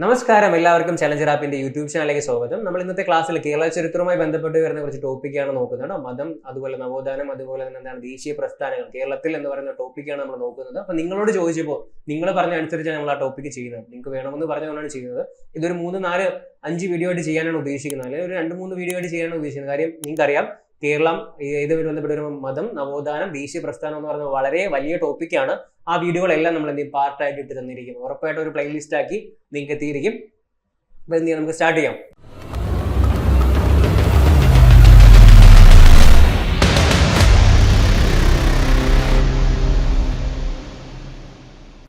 നമസ്കാരം, എല്ലാവർക്കും challenger ആപ്പിന്റെ YouTube ചാനലിലേക്ക് സ്വാഗതം. നമ്മൾ ഇന്നത്തെ ക്ലാസ്സിൽ കേരള ചരിത്രവുമായി ബന്ധപ്പെട്ട് വരുന്ന കുറച്ച് ടോപ്പിക്കാണ് നോക്കുന്നത്. മതം, അതുപോലെ നവോത്ഥാനം, അതുപോലെ തന്നെ എന്താണ് ദേശീയ പ്രസ്ഥാനങ്ങൾ കേരളത്തിൽ എന്ന് പറയുന്ന ടോപ്പിക്കാണ് നമ്മൾ നോക്കുന്നത്. അപ്പൊ നിങ്ങളോട് ചോദിച്ചപ്പോൾ നിങ്ങൾ പറഞ്ഞ അനുസരിച്ചാണ് നമ്മൾ ആ ടോപ്പിക്ക് ചെയ്യുന്നത്. നിങ്ങൾക്ക് വേണമെന്ന് പറഞ്ഞുകൊണ്ടാണ് ചെയ്യുന്നത്. ഇതൊരു 3, 4, 5 വീഡിയോ ആയിട്ട് ചെയ്യാനാണ് ഉദ്ദേശിക്കുന്നത്, അല്ലെങ്കിൽ ഒരു 2, 3 വീഡിയോ ആയിട്ട് ചെയ്യാനാണ് ഉദ്ദേശിക്കുന്നത്. കാര്യം നിങ്ങൾക്കറിയാം, കേരളം ഇതുമായി ബന്ധപ്പെട്ട് വരുമ്പോൾ മതം, നവോത്ഥാനം, ദേശീയ പ്രസ്ഥാനം എന്ന് പറയുന്നത് വളരെ വലിയ ടോപ്പിക്കാണ്. ആ വീഡിയോകളെല്ലാം നമ്മൾ എന്ത് ചെയ്യും, പാർട്ടായിട്ട് ഇട്ട് തന്നിരിക്കും. ഉറപ്പായിട്ട് ഒരു പ്ലേലിസ്റ്റ് ആക്കി നിങ്ങൾക്ക് എത്തിയിരിക്കും. അപ്പൊ എന്ത് ചെയ്യാം, നമുക്ക് സ്റ്റാർട്ട് ചെയ്യാം.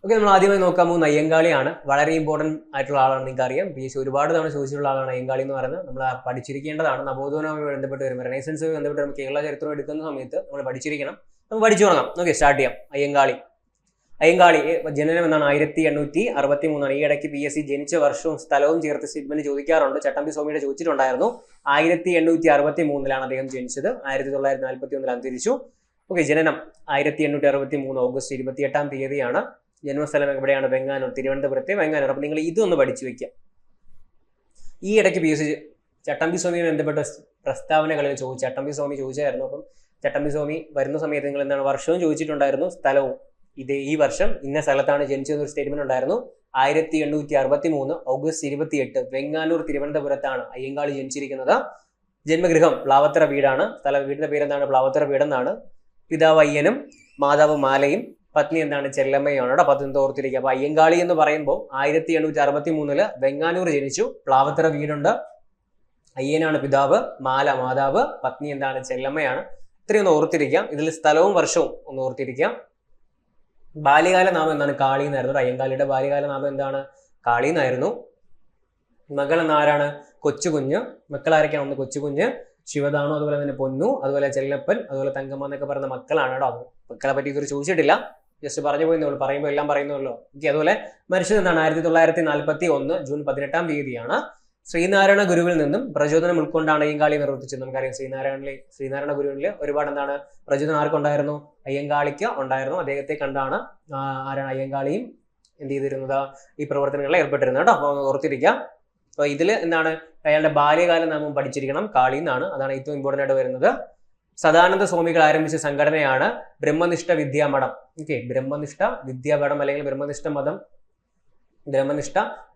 ഓക്കെ, നമ്മൾ ആദ്യമായി നോക്കാൻ പോകുന്ന അയ്യങ്കാളിയാണ്. വളരെ ഇമ്പോർട്ടന്റ് ആയിട്ടുള്ള ആളാണ്. നിങ്ങൾക്ക് അറിയാം, PSC ഒരുപാട് തവണ ചോദിച്ചിട്ടുള്ള ആളാണ് അയ്യങ്കാളി എന്ന് പറയുന്നത്. നമ്മൾ പഠിച്ചിരിക്കേണ്ടതാണ്. നവോത്ഥാനവുമായി ബന്ധപ്പെട്ട് വരുമ്പോൾ, റെനൈസൻസുമായി ബന്ധപ്പെട്ട് വരുമ്പോൾ, കേരള ചരിത്രം എടുക്കുന്ന സമയത്ത് നമ്മൾ പഠിച്ചിരിക്കണം. നമുക്ക് പഠിച്ചു തുടങ്ങാം. ഓക്കെ, സ്റ്റാർട്ട് ചെയ്യാം. അയ്യങ്കാളി ജനനം എന്നാണ് 1863. ഈ ഇടയ്ക്ക് PSC ജനിച്ച വർഷവും സ്ഥലവും ചേർത്ത് സ്റ്റേറ്റ്മെന്റ് ചോദിക്കാറുണ്ട്. ചട്ടമ്പി സ്വാമിയുടെ ചോദിച്ചിട്ടുണ്ടായിരുന്നു. 1863 അദ്ദേഹം ജനിച്ചത്. 1941 അന്തരിച്ചു. ഓക്കെ, ജനനം 1863 ഓഗസ്റ്റ് 28 ജന്മസ്ഥലം എവിടെയാണ്? വെങ്ങാനൂർ, തിരുവനന്തപുരത്തെ വെങ്ങാനൂർ. അപ്പൊ നിങ്ങൾ ഇതൊന്ന് പഠിച്ചു വെക്കാം. ഈ ഇടയ്ക്ക് PSC ചട്ടമ്പി സ്വാമിയുമായി ബന്ധപ്പെട്ട പ്രസ്താവനകളിൽ ചട്ടമ്പി സ്വാമി ചോദിച്ചായിരുന്നു. അപ്പം ചട്ടമ്പി സ്വാമി വരുന്ന സമയത്ത് നിങ്ങൾ എന്താണ് വർഷവും ചോദിച്ചിട്ടുണ്ടായിരുന്നു, സ്ഥലവും. ഈ വർഷം ഇന്ന സ്ഥലത്താണ് ജനിച്ചതെന്നൊരു സ്റ്റേറ്റ്മെന്റ് ഉണ്ടായിരുന്നു. 1863 ഓഗസ്റ്റ് 28 വെങ്ങാനൂർ, തിരുവനന്തപുരത്താണ് അയ്യങ്കാളി ജനിച്ചിരിക്കുന്നത്. ജന്മഗൃഹം പ്ലാവത്തറ വീടാണ്. വീടിന്റെ പേരെന്താണ്? പ്ലാവത്തറ വീടെന്നാണ്. പിതാവ് അയ്യനും മാതാവ് മാലയും, പത്നി എന്താണ്? ചെല്ലമ്മയാണ്. കേട്ടോ, പത്നി ഓർത്തിരിക്കുക. അപ്പൊ അയ്യങ്കാളി എന്ന് പറയുമ്പോൾ 1863 വെങ്ങാനൂർ ജനിച്ചു. പ്ലാവത്തറ വീടുണ്ട്. അയ്യനാണ് പിതാവ്, മാല മാതാവ്, പത്നി എന്താണ്? ചെല്ലമ്മയാണ്. ഇത്രയും ഒന്ന് ഓർത്തിരിക്കാം. ഇതിൽ സ്ഥലവും വർഷവും ഒന്ന് ഓർത്തിരിക്കാം. ബാല്യകാല നാമം എന്താണ്? കാളി എന്നായിരുന്നു. അയ്യങ്കാളിയുടെ ബാല്യകാല നാമം എന്താണ്? കാളി എന്നായിരുന്നു. മകൾ എന്നാരാണ്? കൊച്ചുകുഞ്ഞ്. മക്കളാരൊക്കെയാണ്? ഒന്ന് കൊച്ചുകുഞ്ഞ്, ശിവദാണു, അതുപോലെ തന്നെ പൊന്നു, അതുപോലെ ചെല്ലപ്പൻ, അതുപോലെ തങ്കമ്മ എന്നൊക്കെ പറയുന്ന മക്കളാണ്. കേട്ടോ, മക്കളെ പറ്റി ഇതൊരു ചോദിച്ചിട്ടില്ല, ജസ്റ്റ് പറഞ്ഞു പോയെന്നുള്ളൂ. പറയുമ്പോൾ എല്ലാം പറയുന്നുള്ളൂ. ഓക്കെ, അതുപോലെ മരിച്ചത് എന്താണ്? 1941 ജൂൺ 18 ശ്രീനാരായണ ഗുരുവിൽ നിന്നും പ്രചോദനം ഉൾക്കൊണ്ടാണ് അയ്യങ്കാളി നിർവർത്തിച്ചത്. നമുക്കറിയാം, ശ്രീനാരായണ ഗുരുവിൽ ഒരുപാട് എന്താണ് പ്രചോദനം ആർക്കുണ്ടായിരുന്നു? അയ്യങ്കാളിക്ക് ഉണ്ടായിരുന്നു. അദ്ദേഹത്തെ കണ്ടാണ് ആരാണ് അയ്യങ്കാളിയും എന്ത് ചെയ്തിരുന്നത്? ഈ പ്രവർത്തനങ്ങളിൽ ഏർപ്പെട്ടിരുന്നത്. കേട്ടോ, അപ്പൊ ഓർത്തിരിക്കാം. അപ്പൊ ഇതില് എന്താണ്? അയാളുടെ ബാല്യകാലം നാമം പഠിച്ചിരിക്കണം. കാളി എന്നാണ്. അതാണ് ഏറ്റവും ഇമ്പോർട്ടന്റ് ആയിട്ട് വരുന്നത്. സദാനന്ദ സ്വാമികൾ ആരംഭിച്ച സംഘടനയാണ് ബ്രഹ്മനിഷ്ഠ വിദ്യാമഠം. ഓക്കെ, ബ്രഹ്മനിഷ്ഠ വിദ്യാമഠം അല്ലെങ്കിൽ ബ്രഹ്മനിഷ്ഠ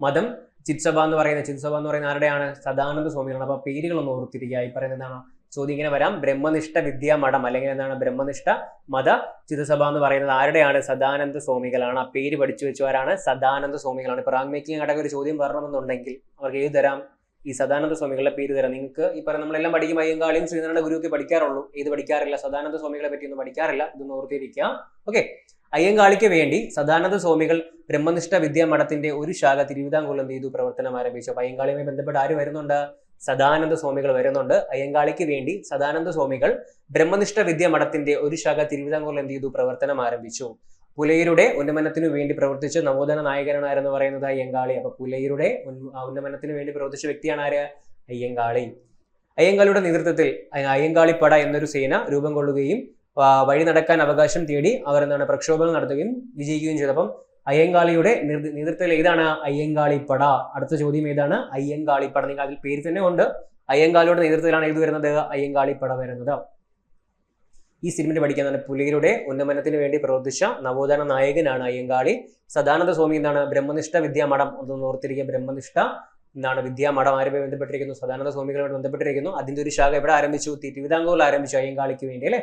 മതം ചിത്സഭ എന്ന് പറയുന്ന ആരുടെയാണ്? സദാനന്ദ സ്വാമികളാണ്. അപ്പൊ പേരുകളൊന്നും ഓർത്തിരിക്കുക. ഈ പറയുന്നത് എന്താണ്? ചോദ്യം ഇങ്ങനെ വരാം. ബ്രഹ്മനിഷ്ഠ വിദ്യാമഠം അല്ലെങ്കിൽ എന്താണ്? ബ്രഹ്മനിഷ്ഠ മത ചിതസഭ എന്ന് പറയുന്നത് ആരുടെയാണ്? സദാനന്ദ സ്വാമികളാണ്. ആ പേര് പഠിച്ചു വെച്ചവരാണ് സദാനന്ദ സ്വാമികളാണ്. ഇപ്പൊ റാങ്ക് മേക്കിംഗ് അടക്കം ഒരു ചോദ്യം വരണമെന്നുണ്ടെങ്കിൽ അവർക്ക് ഏത് തരാം? ഈ സദാനന്ദ സ്വാമികളുടെ പേര് തരാം. നിങ്ങൾക്ക് ഈ പറയുന്ന നമ്മളെല്ലാം പഠിക്കും, അയ്യങ്കാളിയും ശ്രീനാരായണ ഗുരുവൊക്കെ പഠിക്കാറുള്ളൂ. ഏത് പഠിക്കാറില്ല? സദാനന്ദ സ്വാമികളെ പറ്റി ഒന്നും പഠിക്കാറില്ല. ഇതൊന്ന് ഓർത്തിരിക്കാം. ഓക്കെ, അയ്യങ്കാളിക്ക് വേണ്ടി സദാനന്ദ സ്വാമികൾ ബ്രഹ്മനിഷ്ഠ വിദ്യാമഠത്തിന്റെ ഒരു ശാഖ തിരുവിതാംകൂറിൽ എന്ത് ചെയ്തു? പ്രവർത്തനം ആരംഭിച്ചു. അപ്പൊ അയ്യങ്കാളിയുമായി ബന്ധപ്പെട്ട് ആര് വരുന്നുണ്ട്? സദാനന്ദ സ്വാമികൾ വരുന്നുണ്ട്. അയ്യങ്കാളിക്ക് വേണ്ടി സദാനന്ദ സ്വാമികൾ ബ്രഹ്മനിഷ്ഠ വിദ്യാമഠത്തിന്റെ ഒരു ശാഖ തിരുവിതാംകൂറിൽ എന്ത് ചെയ്തു? പ്രവർത്തനം ആരംഭിച്ചു. പുലയരുടെ ഉന്നമനത്തിനു വേണ്ടി പ്രവർത്തിച്ച നവോത്ഥാന നായകനാണെന്ന് പറയുന്നത് അയ്യങ്കാളി. അപ്പൊ പുലയരുടെ ഉന്നമനത്തിനു വേണ്ടി പ്രവർത്തിച്ച വ്യക്തിയാണ് ആര്? അയ്യങ്കാളി. അയ്യങ്കാളിയുടെ നേതൃത്വത്തിൽ അയ്യങ്കാളിപ്പട എന്നൊരു സേന രൂപം കൊള്ളുകയും വഴി നടക്കാൻ അവകാശം തേടി അവർ എന്താണ്? പ്രക്ഷോഭങ്ങൾ നടത്തുകയും വിജയിക്കുകയും ചെയ്തു. അപ്പം അയ്യങ്കാളിയുടെ നേതൃത്വത്തിൽ ഏതാണ്? അയ്യങ്കാളിപ്പട. അടുത്ത ചോദ്യം ഏതാണ്? അയ്യങ്കാളിപ്പട. നിങ്ങൾ അതിൽ പേര് തന്നെ ഉണ്ട്. അയ്യങ്കാളിയുടെ നേതൃത്വത്തിലാണ് ഏത് വരുന്നത്? അയ്യങ്കാളിപ്പട വരുന്നത്. ഈ സ്റ്റേറ്റ്മെന്റ് പഠിക്കാൻ പുലയരുടെ ഉന്നമനത്തിന് വേണ്ടി പ്രവർത്തിച്ച നവോത്ഥാന നായകനാണ് അയ്യങ്കാളി. സദാനന്ദ സ്വാമി എന്താണ്? ബ്രഹ്മനിഷ്ഠ വിദ്യാമഠം. ഒന്ന് ഓർത്തിരിക്കുക. ബ്രഹ്മനിഷ്ഠ എന്താണ്? വിദ്യാമഠം ആരുമായി ബന്ധപ്പെട്ടിരിക്കുന്നു? സദാനന്ദ സ്വാമികളോട് ബന്ധപ്പെട്ടിരിക്കുന്നു. അതിന്റെ ഒരു ശാഖ എവിടെ ആരംഭിച്ചു? തിരുവിതാംകൂറിൽ ആരംഭിച്ചു അയ്യങ്കാളിക്ക് വേണ്ടി. അല്ലെ,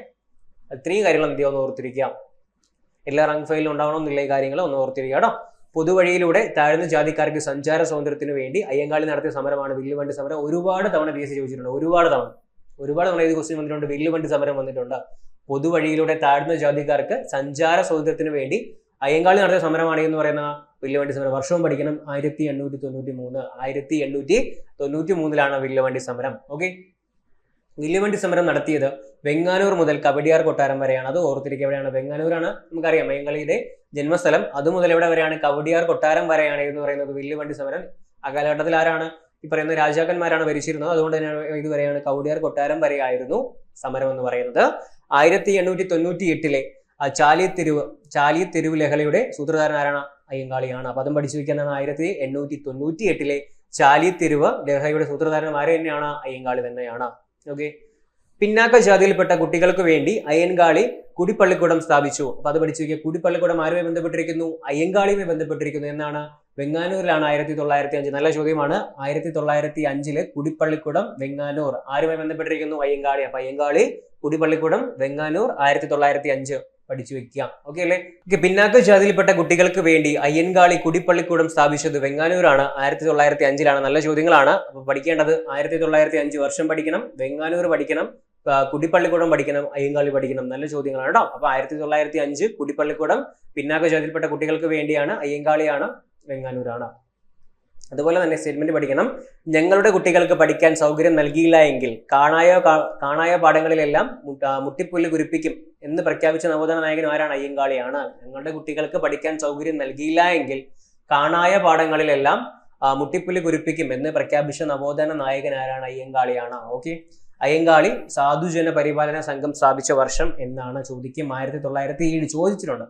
ഇത്രയും കാര്യങ്ങൾ എന്ത് ഒന്ന് ഓർത്തിരിക്കാം. എല്ലാ റാങ്ക് ഫയലിലും ഉണ്ടാവണമെന്നില്ല ഈ കാര്യങ്ങൾ, ഒന്ന് ഓർത്തിരിക്കുക. കേട്ടോ, പൊതുവഴിയിലൂടെ താഴ്ന്ന ജാതിക്കാർക്ക് സഞ്ചാര സ്വാതന്ത്ര്യത്തിന് വേണ്ടി അയ്യങ്കാളി നടത്തിയ സമരമാണ് വില്ലുവണ്ടി സമരം. ഒരുപാട് തവണ PSC ചോദിച്ചിട്ടുണ്ട്. ഒരുപാട് തവണ ഏത് ക്വസ്റ്റ്യൻ വന്നിട്ടുണ്ട്? വില്ലുവണ്ടി സമരം വന്നിട്ടുണ്ട്. പൊതുവഴിയിലൂടെ താഴ്ന്ന ജാതിക്കാർക്ക് സഞ്ചാര സ്വാതന്ത്ര്യത്തിന് വേണ്ടി അയ്യങ്കാളി നടത്തിയ സമരമാണ് എന്ന് പറയുന്ന വില്ലുവണ്ടി സമരം. വർഷവും പഠിക്കണം. 1893 വില്ലുവണ്ടി സമരം. ഓക്കെ, വില്ലുവണ്ടി സമരം നടത്തിയത് വെങ്ങാനൂർ മുതൽ കവടിയാർ കൊട്ടാരം വരെയാണ്. അത് ഓർത്തിരിക്കുക. എവിടെയാണ്? വെങ്ങാനൂരാണ്. നമുക്കറിയാം അയ്യങ്കാളിയുടെ ജന്മസ്ഥലം. അതുമുതൽ എവിടെ വരെയാണ്? കവടിയാർ കൊട്ടാരം വരെയാണ് എന്ന് പറയുന്നത് വില്ലുവണ്ടി സമരം. ആ കാലഘട്ടത്തിൽ ആരാണ്? ഈ പറയുന്ന രാജാക്കന്മാരാണ് ഭരിച്ചിരുന്നത്. അതുകൊണ്ട് തന്നെ ഇതുവരെയാണ് കവടിയാർ കൊട്ടാരം വരെ ആയിരുന്നു സമരം എന്ന് പറയുന്നത്. 1898 ചാലിയത്തെരുവ് ലഹളയുടെ സൂത്രധാരൻ ആരാണ്? അയ്യങ്കാളിയാണ്. അപ്പൊ അതും പഠിച്ചു വെക്കുന്നതാണ്. 1898 ചാലിത്തെരുവ് ലഹളയുടെ സൂത്രധാരൻ ആര് തന്നെയാണ്? അയ്യങ്കാളി തന്നെയാണ്. ഓക്കെ. പിന്നാക്ക ജാതിയിൽപ്പെട്ട കുട്ടികൾക്ക് വേണ്ടി അയ്യങ്കാളി കുടിപ്പള്ളിക്കൂടം സ്ഥാപിച്ചു. അപ്പൊ അത് പഠിച്ചു വയ്ക്കുക. കുടിപ്പള്ളിക്കൂടം ആരുമായി ബന്ധപ്പെട്ടിരിക്കുന്നു? അയ്യങ്കാളിയുമായി ബന്ധപ്പെട്ടിരിക്കുന്നു. എന്നാണ്? വെങ്ങാനൂരിലാണ്. 1905. നല്ല ചോദ്യമാണ്. 1905 കുടിപ്പള്ളിക്കൂടം വെങ്ങാനൂർ ആരുമായി ബന്ധപ്പെട്ടിരിക്കുന്നു? അയ്യങ്കാളി. അപ്പൊ അയ്യങ്കാളി കുടിപ്പള്ളിക്കൂടം വെങ്ങാനൂർ 1905 പഠിച്ചു വെക്കുക. ഓക്കെ അല്ലേ? പിന്നാക്ക ജാതിയിൽപ്പെട്ട കുട്ടികൾക്ക് വേണ്ടി അയ്യൻകാളി കുടിപ്പള്ളിക്കൂടം സ്ഥാപിച്ചത് വെങ്ങാനൂരാണ്. 1905 നല്ല ചോദ്യങ്ങളാണ്. അപ്പൊ പഠിക്കേണ്ടത് 1905 വർഷം പഠിക്കണം, വെങ്ങാനൂർ പഠിക്കണം, കുടിപ്പള്ളിക്കൂടം പഠിക്കണം, അയ്യങ്കാളി പഠിക്കണം. നല്ല ചോദ്യങ്ങളാണ് കേട്ടോ. അപ്പൊ 1905 കുടിപ്പള്ളിക്കൂടം പിന്നാക്ക ജാതിയിൽപ്പെട്ട കുട്ടികൾക്ക് വേണ്ടിയാണ്, അയ്യങ്കാളിയാണ്, വെങ്ങാനൂരാണ്. അതുപോലെ തന്നെ സ്റ്റേറ്റ്മെന്റ് പഠിക്കണം. ഞങ്ങളുടെ കുട്ടികൾക്ക് പഠിക്കാൻ സൗകര്യം നൽകിയില്ല എങ്കിൽ കാണായ പാഠങ്ങളിലെല്ലാം മുട്ടിപ്പുല്ല് കുരിപ്പിക്കും എന്ന് പ്രഖ്യാപിച്ച നവോത്ഥാന നായകൻ ആരാണ്? അയ്യങ്കാളിയാണ്. ഞങ്ങളുടെ കുട്ടികൾക്ക് പഠിക്കാൻ സൗകര്യം നൽകിയില്ല എങ്കിൽ കാണായ പാഠങ്ങളിലെല്ലാം മുട്ടിപ്പുല്ല് കുരിപ്പിക്കും എന്ന് പ്രഖ്യാപിച്ച നവോത്ഥാന നായകൻ ആരാണ്? അയ്യങ്കാളിയാണ്. ഓക്കെ. അയ്യങ്കാളി സാധുജന പരിപാലന സംഘം സ്ഥാപിച്ച വർഷം എന്നാണ് ചോദിക്കും. 1907 ചോദിച്ചിട്ടുണ്ട്.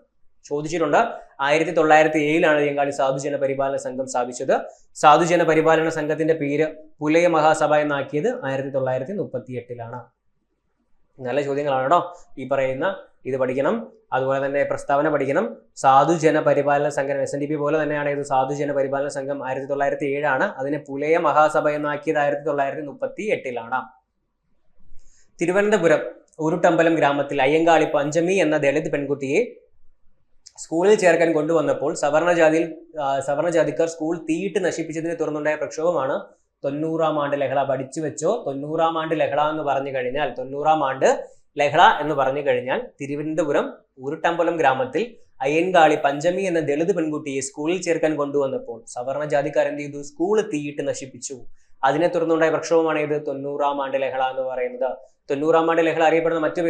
1907 അയ്യങ്കാളി സാധുജന പരിപാലന സംഘം സ്ഥാപിച്ചത്. സാധുജന പരിപാലന സംഘത്തിന്റെ പേര് പുലയ മഹാസഭ എന്നാക്കിയത് 1938. നല്ല ചോദ്യങ്ങളാണ് കേട്ടോ. ഈ പറയുന്ന ഇത് പഠിക്കണം. അതുപോലെ തന്നെ പ്രസ്താവന പഠിക്കണം. സാധുജന പരിപാലന സംഘം SNDP പോലെ തന്നെയാണ് ഇത്. സാധുജന പരിപാലന സംഘം 1907 അതിനെ പുലയ മഹാസഭ എന്നാക്കിയത് 1938. തിരുവനന്തപുരം ഉരുട്ടമ്പലം ഗ്രാമത്തിൽ അയ്യങ്കാളി പഞ്ചമി എന്ന ദളിത് പെൺകുട്ടിയെ സ്കൂളിൽ ചേർക്കാൻ കൊണ്ടുവന്നപ്പോൾ സവർണജാതിക്കാർ സ്കൂൾ തീയിട്ട് നശിപ്പിച്ചതിനെ തുടർന്നുണ്ടായ പ്രക്ഷോഭമാണ് 90-ാം ആണ്ട് ലഹള. പഠിച്ചു വെച്ചോ. 90-ാം ആണ്ട് ലഹള എന്ന് പറഞ്ഞു കഴിഞ്ഞാൽ 90-ാം ആണ്ട് ലഹള എന്ന് പറഞ്ഞു കഴിഞ്ഞാൽ തിരുവനന്തപുരം ഉരുട്ടമ്പലം ഗ്രാമത്തിൽ അയ്യൻകാളി പഞ്ചമി എന്ന ദളിത് പെൺകുട്ടിയെ സ്കൂളിൽ ചേർക്കാൻ കൊണ്ടുവന്നപ്പോൾ സവർണജാതിക്കാർ എന്ത് ചെയ്തു? സ്കൂൾ തീയിട്ട് നശിപ്പിച്ചു. അതിനെ തുടർന്നുണ്ടായ പ്രക്ഷോഭമാണ് ഇത് 90-ാം ആണ്ട് ലഹള എന്ന് പറയുന്നത്. 90-ാം ആണ്ട് ലഹള അറിയപ്പെടുന്ന മറ്റു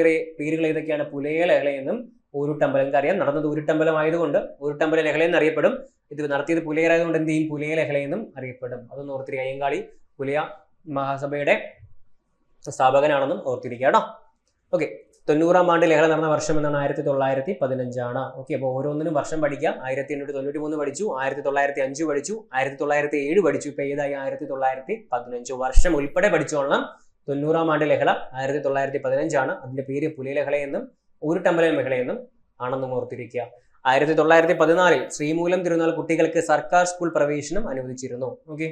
പേരുകൾ ഏതൊക്കെയാണ്? പുലയ ലഹളയെന്നും ഊരുട്ടമ്പലം. അറിയാം, നടന്നത് ഊരുട്ടമ്പലം ആയതുകൊണ്ട് ഊരുട്ടമ്പല ലഹളയെന്ന് അറിയപ്പെടും. ഇത് നടത്തിയത് പുലയരായതുകൊണ്ട് എന്ത് ചെയ്യും? പുലയ ലഹളയെന്നും അറിയപ്പെടും. അതൊന്ന് ഓർത്തിരിക്കുക. അയ്യങ്കാളി പുലയ മഹാസഭയുടെ സ്ഥാപകനാണെന്നും ഓർത്തിരിക്കുക കേട്ടോ. ഓക്കെ. 90-ാം ആണ്ട് ലഹള നടന്ന വർഷം എന്നാണ്? 1915. ഓക്കെ. അപ്പോൾ ഓരോന്നിനും വർഷം പഠിക്കുക. 1893 പഠിച്ചു, 1905 പഠിച്ചു, 1907 പഠിച്ചു. ഇപ്പൊ ഏതായി? 1915 വർഷം ഉൾപ്പെടെ പഠിച്ചോളണം. 90-ാം ആണ്ട് ലഹള 1915. അതിന്റെ പേര് പുലയ ലഹളയെന്നും ഊരുട്ടമ്പലം ലഹളയെന്നും ആണെന്നും ഓർത്തിരിക്കുക. 1914 ശ്രീമൂലം തിരുനാൾ കുട്ടികൾക്ക് സർക്കാർ സ്കൂൾ പ്രവേശനം അനുവദിച്ചിരുന്നു. ഓക്കെ.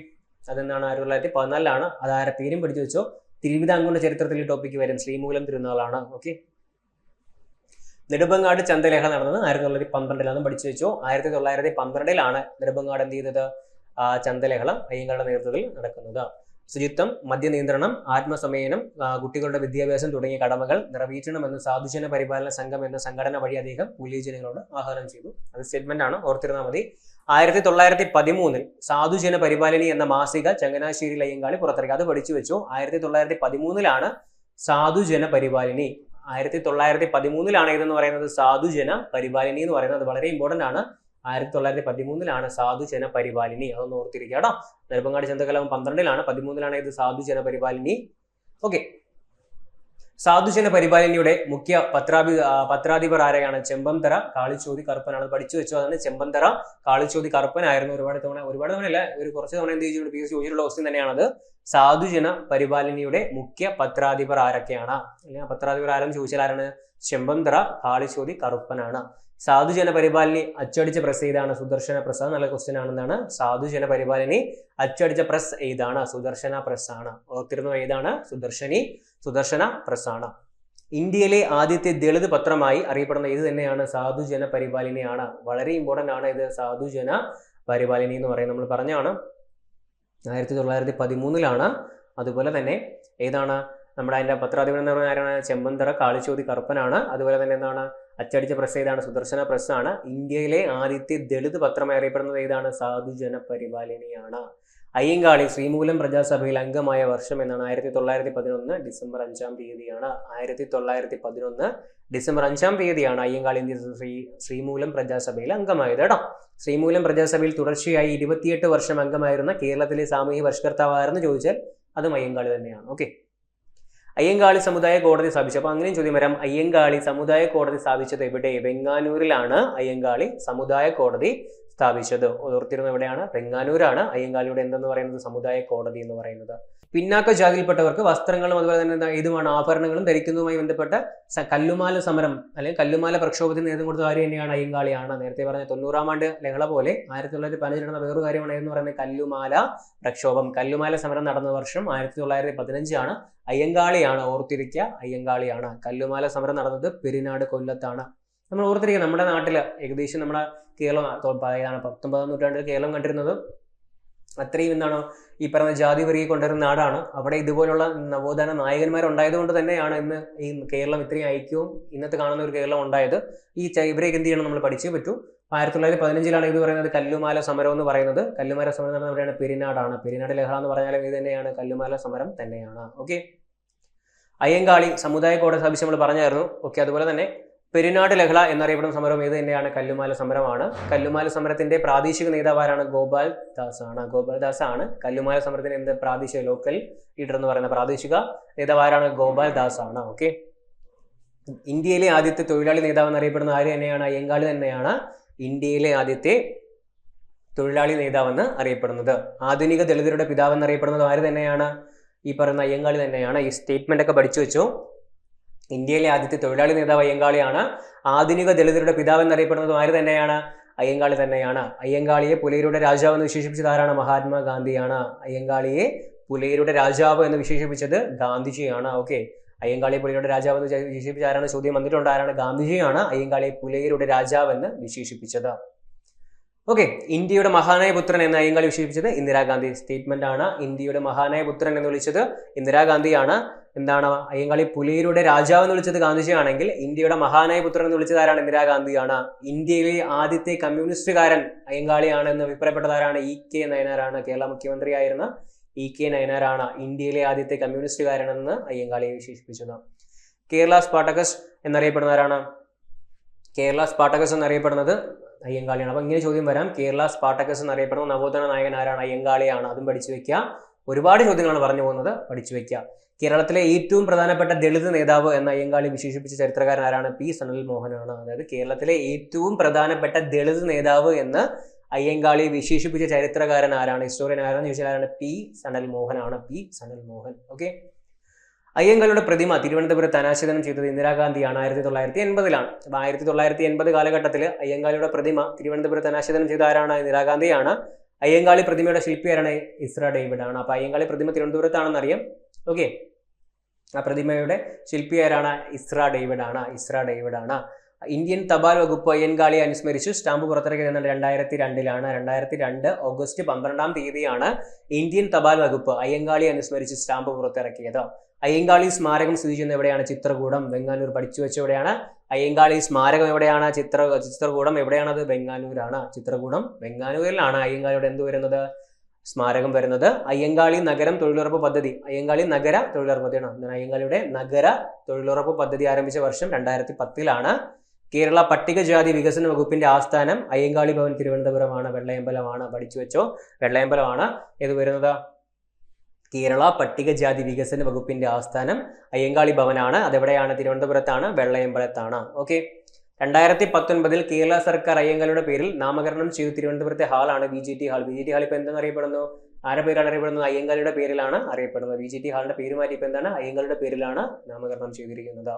അതെന്നാണ്? 1914. അതാരെ പേരും പഠിച്ചു വെച്ചോ. തിരുവിതാംകൂറിന്റെ ചരിത്രത്തിൽ ഈ ടോപ്പിക്ക് വരും. ശ്രീമൂലം തിരുനാളാണ്. ഓക്കെ. നെടുമ്പങ്ങാട് ചന്തലഹള നടന്നത് 1912. അതും പഠിച്ചു വെച്ചോ. 1912 നെടുമ്പങ്ങാട് എന്ത് ചെയ്തത്? ചന്തലഹള അയ്യങ്കാളിയുടെ നേതൃത്വത്തിൽ നടക്കുന്നത്. ശുചിത്വം, മദ്യനിയന്ത്രണം, ആത്മസമയനം, കുട്ടികളുടെ വിദ്യാഭ്യാസം തുടങ്ങിയ കടമകൾ നിറവേറ്റണമെന്ന് സാധുജന പരിപാലന സംഘം എന്ന സംഘടന വഴി അദ്ദേഹം പൊതുജനങ്ങളോട് ആഹ്വാനം ചെയ്തു. അത് സ്റ്റേറ്റ്മെന്റ് ആണ്, ഓർത്തിരുന്നാൽ മതി. 1913 സാധുജന പരിപാലനി എന്ന മാസിക ചങ്ങനാശ്ശേരിയിൽ അയ്യങ്കാളി പുറത്തിറക്കി. അത് പഠിച്ചു വെച്ചു. 1913 സാധുജന പരിപാലിനി. 1913 ഇതെന്ന് പറയുന്നത് സാധുജന പരിപാലിനി എന്ന് പറയുന്നത്. അത് വളരെ ഇമ്പോർട്ടന്റ് ആണ്. 1913 സാധുജന പരിപാലിനി. അതൊന്ന് ഓർത്തിരിക്കുക കേട്ടോ. നെടുമ്പങ്ങാട് ചന്തകലം 12 13 ഇത് സാധുജന പരിപാലിനി. ഓക്കെ. സാധുജന പരിപാലനിയുടെ മുഖ്യ പത്രാധിപർ ആരെയാണ്? ചെമ്പന്തറ കാളിച്ചോതി കറുപ്പനാണ്. പഠിച്ചു വെച്ചോ. അതാണ് ചെമ്പന്തറ കാളിച്ചോതി കറുപ്പനായിരുന്നു. ഒരുപാട് തവണ അല്ല, ഒരു കുറച്ച് തവണ എന്ത് ചെയ്തിട്ടുണ്ട്? PSC ചോദിച്ചിട്ടുള്ള ക്വസ്റ്റ്യൻ തന്നെയാണത്. സാധുജന പരിപാലനിയുടെ മുഖ്യ പത്രാധിപർ ആരൊക്കെയാണ്? അല്ലെങ്കിൽ പത്രാധിപർ ആരെന്ന് ചോദിച്ചാൽ ആരാണ്? ചെമ്പന്തറ കാളിച്ചോതി കറുപ്പനാണ്. സാധുജന പരിപാലനി അച്ചടിച്ച പ്രസ് ഏതാണ്? സുദർശന പ്രസ്. നല്ല ക്വസ്റ്റ്യൻ ആണെന്നാണ്. സാധുജന പരിപാലനി അച്ചടിച്ച പ്രസ് ഏതാണ്? സുദർശന പ്രസ് ആണ്. ഓർത്തിരുന്നു ഏതാണ്? സുദർശന പ്രസ് ആണ്. ഇന്ത്യയിലെ ആദ്യത്തെ ദളിത് പത്രമായി അറിയപ്പെടുന്ന ഇത് തന്നെയാണ്? സാധുജന പരിപാലനിയാണ്. വളരെ ഇമ്പോർട്ടന്റ് ആണ് ഇത്. സാധുജന പരിപാലനി എന്ന് പറയുന്നത് നമ്മൾ പറഞ്ഞാണ്. 1913 അതുപോലെ തന്നെ ഏതാണ് നമ്മുടെ അതിന്റെ പത്രാധിപൻ എന്ന് പറയുന്ന ആരാണ്? ചെമ്പന്തറ കാളിച്ചോതി കറുപ്പനാണ്. അതുപോലെ തന്നെ എന്താണ്? അച്ചടിച്ച പ്രസ് ഏതാണ്? സുദർശന പ്രസ് ആണ്. ഇന്ത്യയിലെ ആദ്യത്തെ ദളിത് പത്രമായി അറിയപ്പെടുന്നത് ഏതാണ്? സാധുജന പരിപാലനിയാണ്. അയ്യങ്കാളി ശ്രീമൂലം പ്രജാസഭയിൽ അംഗമായ വർഷം എന്നാണ്? 1911 ഡിസംബർ 5-ാം തീയതിയാണ്. 1911 ഡിസംബർ 5-ാം തീയതിയാണ് അയ്യങ്കാളി ശ്രീമൂലം പ്രജാസഭയിൽ അംഗമായത് കേട്ടോ. ശ്രീമൂലം പ്രജാസഭയിൽ തുടർച്ചയായി 28 വർഷം അംഗമായിരുന്ന കേരളത്തിലെ സാമൂഹ്യ പരിഷ്കർത്താവ് ആരെന്ന് ചോദിച്ചാൽ അതും അയ്യങ്കാളി തന്നെയാണ്. ഓക്കെ. അയ്യങ്കാളി സമുദായ കോടതി സ്ഥാപിച്ചു. അപ്പൊ അങ്ങനെയും ചോദ്യം വരാം. അയ്യങ്കാളി സമുദായ കോടതി സ്ഥാപിച്ചത് എവിടെ? വെങ്ങാനൂരിലാണ് അയ്യങ്കാളി സമുദായ കോടതി സ്ഥാപിച്ചത്. ഓർത്തിരുന്നത് എവിടെയാണ്? വെങ്ങാനൂരാണ് അയ്യങ്കാളിയുടെ എന്തെന്ന് പറയുന്നത് സമുദായ കോടതി എന്ന് പറയുന്നത്. പിന്നാക്ക ജാതിയിൽപ്പെട്ടവർക്ക് വസ്ത്രങ്ങളും അതുപോലെ തന്നെ ഏതുമാണ് ആഭരണങ്ങളും ധരിക്കുന്നതുമായി ബന്ധപ്പെട്ട കല്ലുമാല സമരം അല്ലെങ്കിൽ കല്ലുമാല പ്രക്ഷോഭത്തിന് നേതൃത്വം കൊടുത്ത കാര്യം തന്നെയാണ് അയ്യങ്കാളിയാണ്. നേരത്തെ പറഞ്ഞ 90-ാം ആണ്ട് ലഹള പോലെ 1915 നടന്ന വേറൊരു കാര്യമാണ് എന്ന് പറയുന്നത് കല്ലുമാല പ്രക്ഷോഭം. കല്ലുമാല സമരം നടന്ന വർഷം 1915 ആണ്. അയ്യങ്കാളിയാണ്, ഓർത്തിരിക്കുക, അയ്യങ്കാളിയാണ്. കല്ലുമാല സമരം നടന്നത് പെരിനാട്, കൊല്ലത്താണ്. നമ്മൾ ഓർത്തിരിക്കുക, നമ്മുടെ നാട്ടിൽ ഏകദേശം നമ്മുടെ കേരളം 19-ാം നൂറ്റാണ്ടിൽ കേരളം കണ്ടിരുന്നത് അത്രയും എന്താണ് ഈ പറഞ്ഞ ജാതി വെറിയെ കൊണ്ടുവരുന്ന നാടാണ്. അവിടെ ഇതുപോലുള്ള നവോത്ഥാന നായകന്മാരുണ്ടായതുകൊണ്ട് തന്നെയാണ് ഇന്ന് ഈ കേരളം ഇത്രയും ഐക്യവും ഇന്നത്തെ കാണുന്ന ഒരു കേരളം ഉണ്ടായത്. ഈ ഇവരെയൊക്കെ എന്ത് ചെയ്യണം? നമ്മൾ പഠിച്ചേ പറ്റൂ. 1915 ഇത് പറയുന്നത് കല്ലുമാല സമരം എന്ന് പറയുന്നത്. കല്ലുമാല സമരം എന്ന് പറയുന്നത് പെരിനാടാണ്. പെരിനാട് ലഹള എന്ന് പറഞ്ഞാലും ഇത് തന്നെയാണ്, കല്ലുമാല സമരം തന്നെയാണ്. ഓക്കെ, അയ്യങ്കാളി സമുദായ കോടതി സ്ഥാപിച്ച് നമ്മൾ പറഞ്ഞായിരുന്നു. ഓക്കെ, അതുപോലെ തന്നെ പെരിനാട് ലഹള എന്നറിയപ്പെടുന്ന സമരം ഇത് തന്നെയാണ്, കല്ലുമാല സമരമാണ്. കല്ലുമാല സമരത്തിന്റെ പ്രാദേശിക നേതാവാരാണ്? ഗോപാൽ ദാസ് ആണ്. ഗോപാൽ ദാസ് ആണ് കല്ലുമാല സമരത്തിന്റെ എന്ത് പ്രാദേശിക ലോക്കൽ ലീഡർ എന്ന് പറയുന്ന പ്രാദേശിക നേതാവാരാണ്? ഗോപാൽ ദാസ് ആണ്. ഓക്കെ, ഇന്ത്യയിലെ ആദ്യത്തെ തൊഴിലാളി നേതാവ് എന്നറിയപ്പെടുന്ന ആര് തന്നെയാണ്? അയ്യങ്കാളി തന്നെയാണ് ഇന്ത്യയിലെ ആദ്യത്തെ തൊഴിലാളി നേതാവെന്ന് അറിയപ്പെടുന്നത്. ആധുനിക ദളിതരുടെ പിതാവ് എന്നറിയപ്പെടുന്നത് ആര് തന്നെയാണ്? ഈ പറയുന്ന അയ്യങ്കാളി തന്നെയാണ്. ഈ സ്റ്റേറ്റ്മെന്റ് ഒക്കെ പഠിച്ചു വെച്ചു. ഇന്ത്യയിലെ ആദ്യത്തെ തൊഴിലാളി നേതാവ് അയ്യങ്കാളിയാണ്. ആധുനിക ദളിതരുടെ പിതാവ് എന്നറിയപ്പെടുന്നത് ആര് തന്നെയാണ്? അയ്യങ്കാളി തന്നെയാണ്. അയ്യങ്കാളിയെ പുലയരുടെ രാജാവ് എന്ന് വിശേഷിപ്പിച്ചത് ആരാണ്? മഹാത്മാഗാന്ധിയാണ്. അയ്യങ്കാളിയെ പുലയരുടെ രാജാവ് എന്ന് വിശേഷിപ്പിച്ചത് ഗാന്ധിജിയാണ്. ഓക്കെ, അയ്യങ്കാളിയെ പുലയരുടെ രാജാവ് എന്ന് വിശേഷിപ്പിച്ച ആരാണ്? ചോദ്യം വന്നിട്ടുണ്ട്. ആരാണ്? ഗാന്ധിജിയാണ് അയ്യങ്കാളിയെ പുലയരുടെ രാജാവ് എന്ന് വിശേഷിപ്പിച്ചത്. ഓക്കെ, ഇന്ത്യയുടെ മഹാനായ പുത്രൻ എന്ന് അയ്യങ്കാളി വിശേഷിപ്പിച്ചത് ഇന്ദിരാഗാന്ധി. സ്റ്റേറ്റ്മെന്റ് ആണ്. ഇന്ത്യയുടെ മഹാനായ പുത്രൻ എന്ന് വിളിച്ചത് ഇന്ദിരാഗാന്ധിയാണ്. എന്താണ്? അയ്യങ്കാളി പുലയരുടെ രാജാവ് എന്ന് വിളിച്ചത് ഗാന്ധിജിയാണെങ്കിൽ ഇന്ത്യയുടെ മഹാനായ പുത്രൻ എന്ന് വിളിച്ചത് ആരാണ്? ഇന്ദിരാഗാന്ധിയാണ്. ഇന്ത്യയിലെ ആദ്യത്തെ കമ്മ്യൂണിസ്റ്റുകാരൻ അയ്യങ്കാളിയാണ് എന്ന് അഭിപ്രായപ്പെട്ടത് ആരാണ്? E.K. നയനാരാണ്. കേരള മുഖ്യമന്ത്രിയായിരുന്ന E.K. നയനാരാണ് ഇന്ത്യയിലെ ആദ്യത്തെ കമ്മ്യൂണിസ്റ്റുകാരൻ എന്ന് അയ്യങ്കാളിയെ വിശേഷിപ്പിച്ചത്. കേരള സ്പാർട്ടക്കസ് എന്നറിയപ്പെടുന്ന ആരാണ്? കേരള സ്പാർട്ടക്കസ് എന്നറിയപ്പെടുന്നത് അയ്യങ്കാളിയാണ്. അപ്പൊ ഇങ്ങനെ ചോദ്യം വരാം. കേരള സ്പാർട്ടക്കസ് എന്നറിയപ്പെടുന്ന നവോത്ഥാന നായകൻ ആരാണ്? അയ്യങ്കാളിയാണ്. അതും പഠിച്ചു വെക്കുക. ഒരുപാട് ചോദ്യങ്ങളാണ് പറഞ്ഞു പോകുന്നത്, പഠിച്ചു വെക്കുക. കേരളത്തിലെ ഏറ്റവും പ്രധാനപ്പെട്ട ദളിത് നേതാവ് എന്ന അയ്യങ്കാളി വിശേഷിപ്പിച്ച ചരിത്രകാരൻ ആരാണ്? P. സനൽ മോഹനാണ്. അതായത് കേരളത്തിലെ ഏറ്റവും പ്രധാനപ്പെട്ട ദളിത് നേതാവ് എന്ന് അയ്യങ്കാളി വിശേഷിപ്പിച്ച ചരിത്രകാരൻ ആരാണ്? ഹിസ്റ്റോറിയൻ ആരാണെന്ന് ചോദിച്ചാൽ ആരാണ്? P. സനൽ മോഹനാണ്. P. സനൽ മോഹൻ. ഓക്കെ, അയ്യങ്കാളിയുടെ പ്രതിമ തിരുവനന്തപുരത്ത് അനാച്ഛാദനം ചെയ്തത് ഇന്ദിരാഗാന്ധിയാണ്. 1980-ലാണ്. അപ്പൊ 1980 കാലഘട്ടത്തിൽ അയ്യങ്കാളിയുടെ പ്രതിമ തിരുവനന്തപുരത്ത് അനാച്ഛാദനം ചെയ്ത ആരാണ്? ഇന്ദിരാഗാന്ധിയാണ്. അയ്യങ്കാളി പ്രതിമയുടെ ശില്പി ആരാണ്? ഇസ്ര ഡേവിഡ് ആണ്. അപ്പൊ അയ്യങ്കാളി പ്രതിമ തിരുവനന്തപുരത്താണെന്ന് അറിയാം. ഓക്കെ, ആ പ്രതിമയുടെ ശില്പി ആരാണ്? ഇസ്ര ഡേവിഡ് ആണ്. ഇസ്ര ഡേവിഡ് ആണ്. ഇന്ത്യൻ തപാൽ വകുപ്പ് അയ്യങ്കാളിയെ അനുസ്മരിച്ച് സ്റ്റാമ്പ് പുറത്തിറക്കിയത് 2002-ലാണ്. 2002 ഓഗസ്റ്റ് 12-ാം തീയതിയാണ് ഇന്ത്യൻ തപാൽ വകുപ്പ് അയ്യങ്കാളിയെ അനുസ്മരിച്ച് സ്റ്റാമ്പ് പുറത്തിറക്കിയത്. അയ്യങ്കാളി സ്മാരകം സ്ഥിതി ചെയ്യുന്നത് എവിടെയാണ്? ചിത്രകൂടം, വെങ്ങാനൂർ. പഠിച്ചു വെച്ച എവിടെയാണ്? അയ്യങ്കാളി സ്മാരകം എവിടെയാണ്? ചിത്രകൂടം എവിടെയാണത്? വെങ്ങാനൂരാണ്. ചിത്രകൂടം വെങ്ങാനൂരിലാണ് അയ്യങ്കാളിയുടെ എന്ത് വരുന്നത്? സ്മാരകം വരുന്നത്. അയ്യങ്കാളി നഗരം തൊഴിലുറപ്പ് പദ്ധതി, അയ്യങ്കാളി നഗര തൊഴിലുറപ്പ് പദ്ധതിയാണ്. അയ്യങ്കാളിയുടെ നഗര തൊഴിലുറപ്പ് പദ്ധതി ആരംഭിച്ച വർഷം 2010-ലാണ്. കേരള പട്ടികജാതി വികസന വകുപ്പിന്റെ ആസ്ഥാനം അയ്യങ്കാളി ഭവൻ തിരുവനന്തപുരമാണ്. വെള്ളയമ്പലമാണ്. പഠിച്ചു വെച്ചോ, വെള്ളയമ്പലമാണ്. ഇത് വരുന്നത് കേരള പട്ടികജാതി വികസന വകുപ്പിന്റെ ആസ്ഥാനം അയ്യങ്കാളി ഭവനാണ്. അതെവിടെയാണ്? തിരുവനന്തപുരത്താണ്, വെള്ളയമ്പലത്താണ്. ഓക്കെ, 2019 കേരള സർക്കാർ അയ്യങ്കാളിയുടെ പേരിൽ നാമകരണം ചെയ്തു തിരുവനന്തപുരത്തെ ഹാളാണ് VGT ഹാൾ. VGT ഹാൾ ഇപ്പൊ എന്താണ് അറിയപ്പെടുന്നു? ആരുടെ പേരാണ് അറിയപ്പെടുന്നത്? അയ്യങ്കാളിയുടെ പേരിലാണ് അറിയപ്പെടുന്നത്. VGT ഹാളിന്റെ പേര് മാറ്റി ഇപ്പൊ എന്താണ്? അയ്യങ്കാളിയുടെ പേരിലാണ് നാമകരണം ചെയ്തിരിക്കുന്നത്.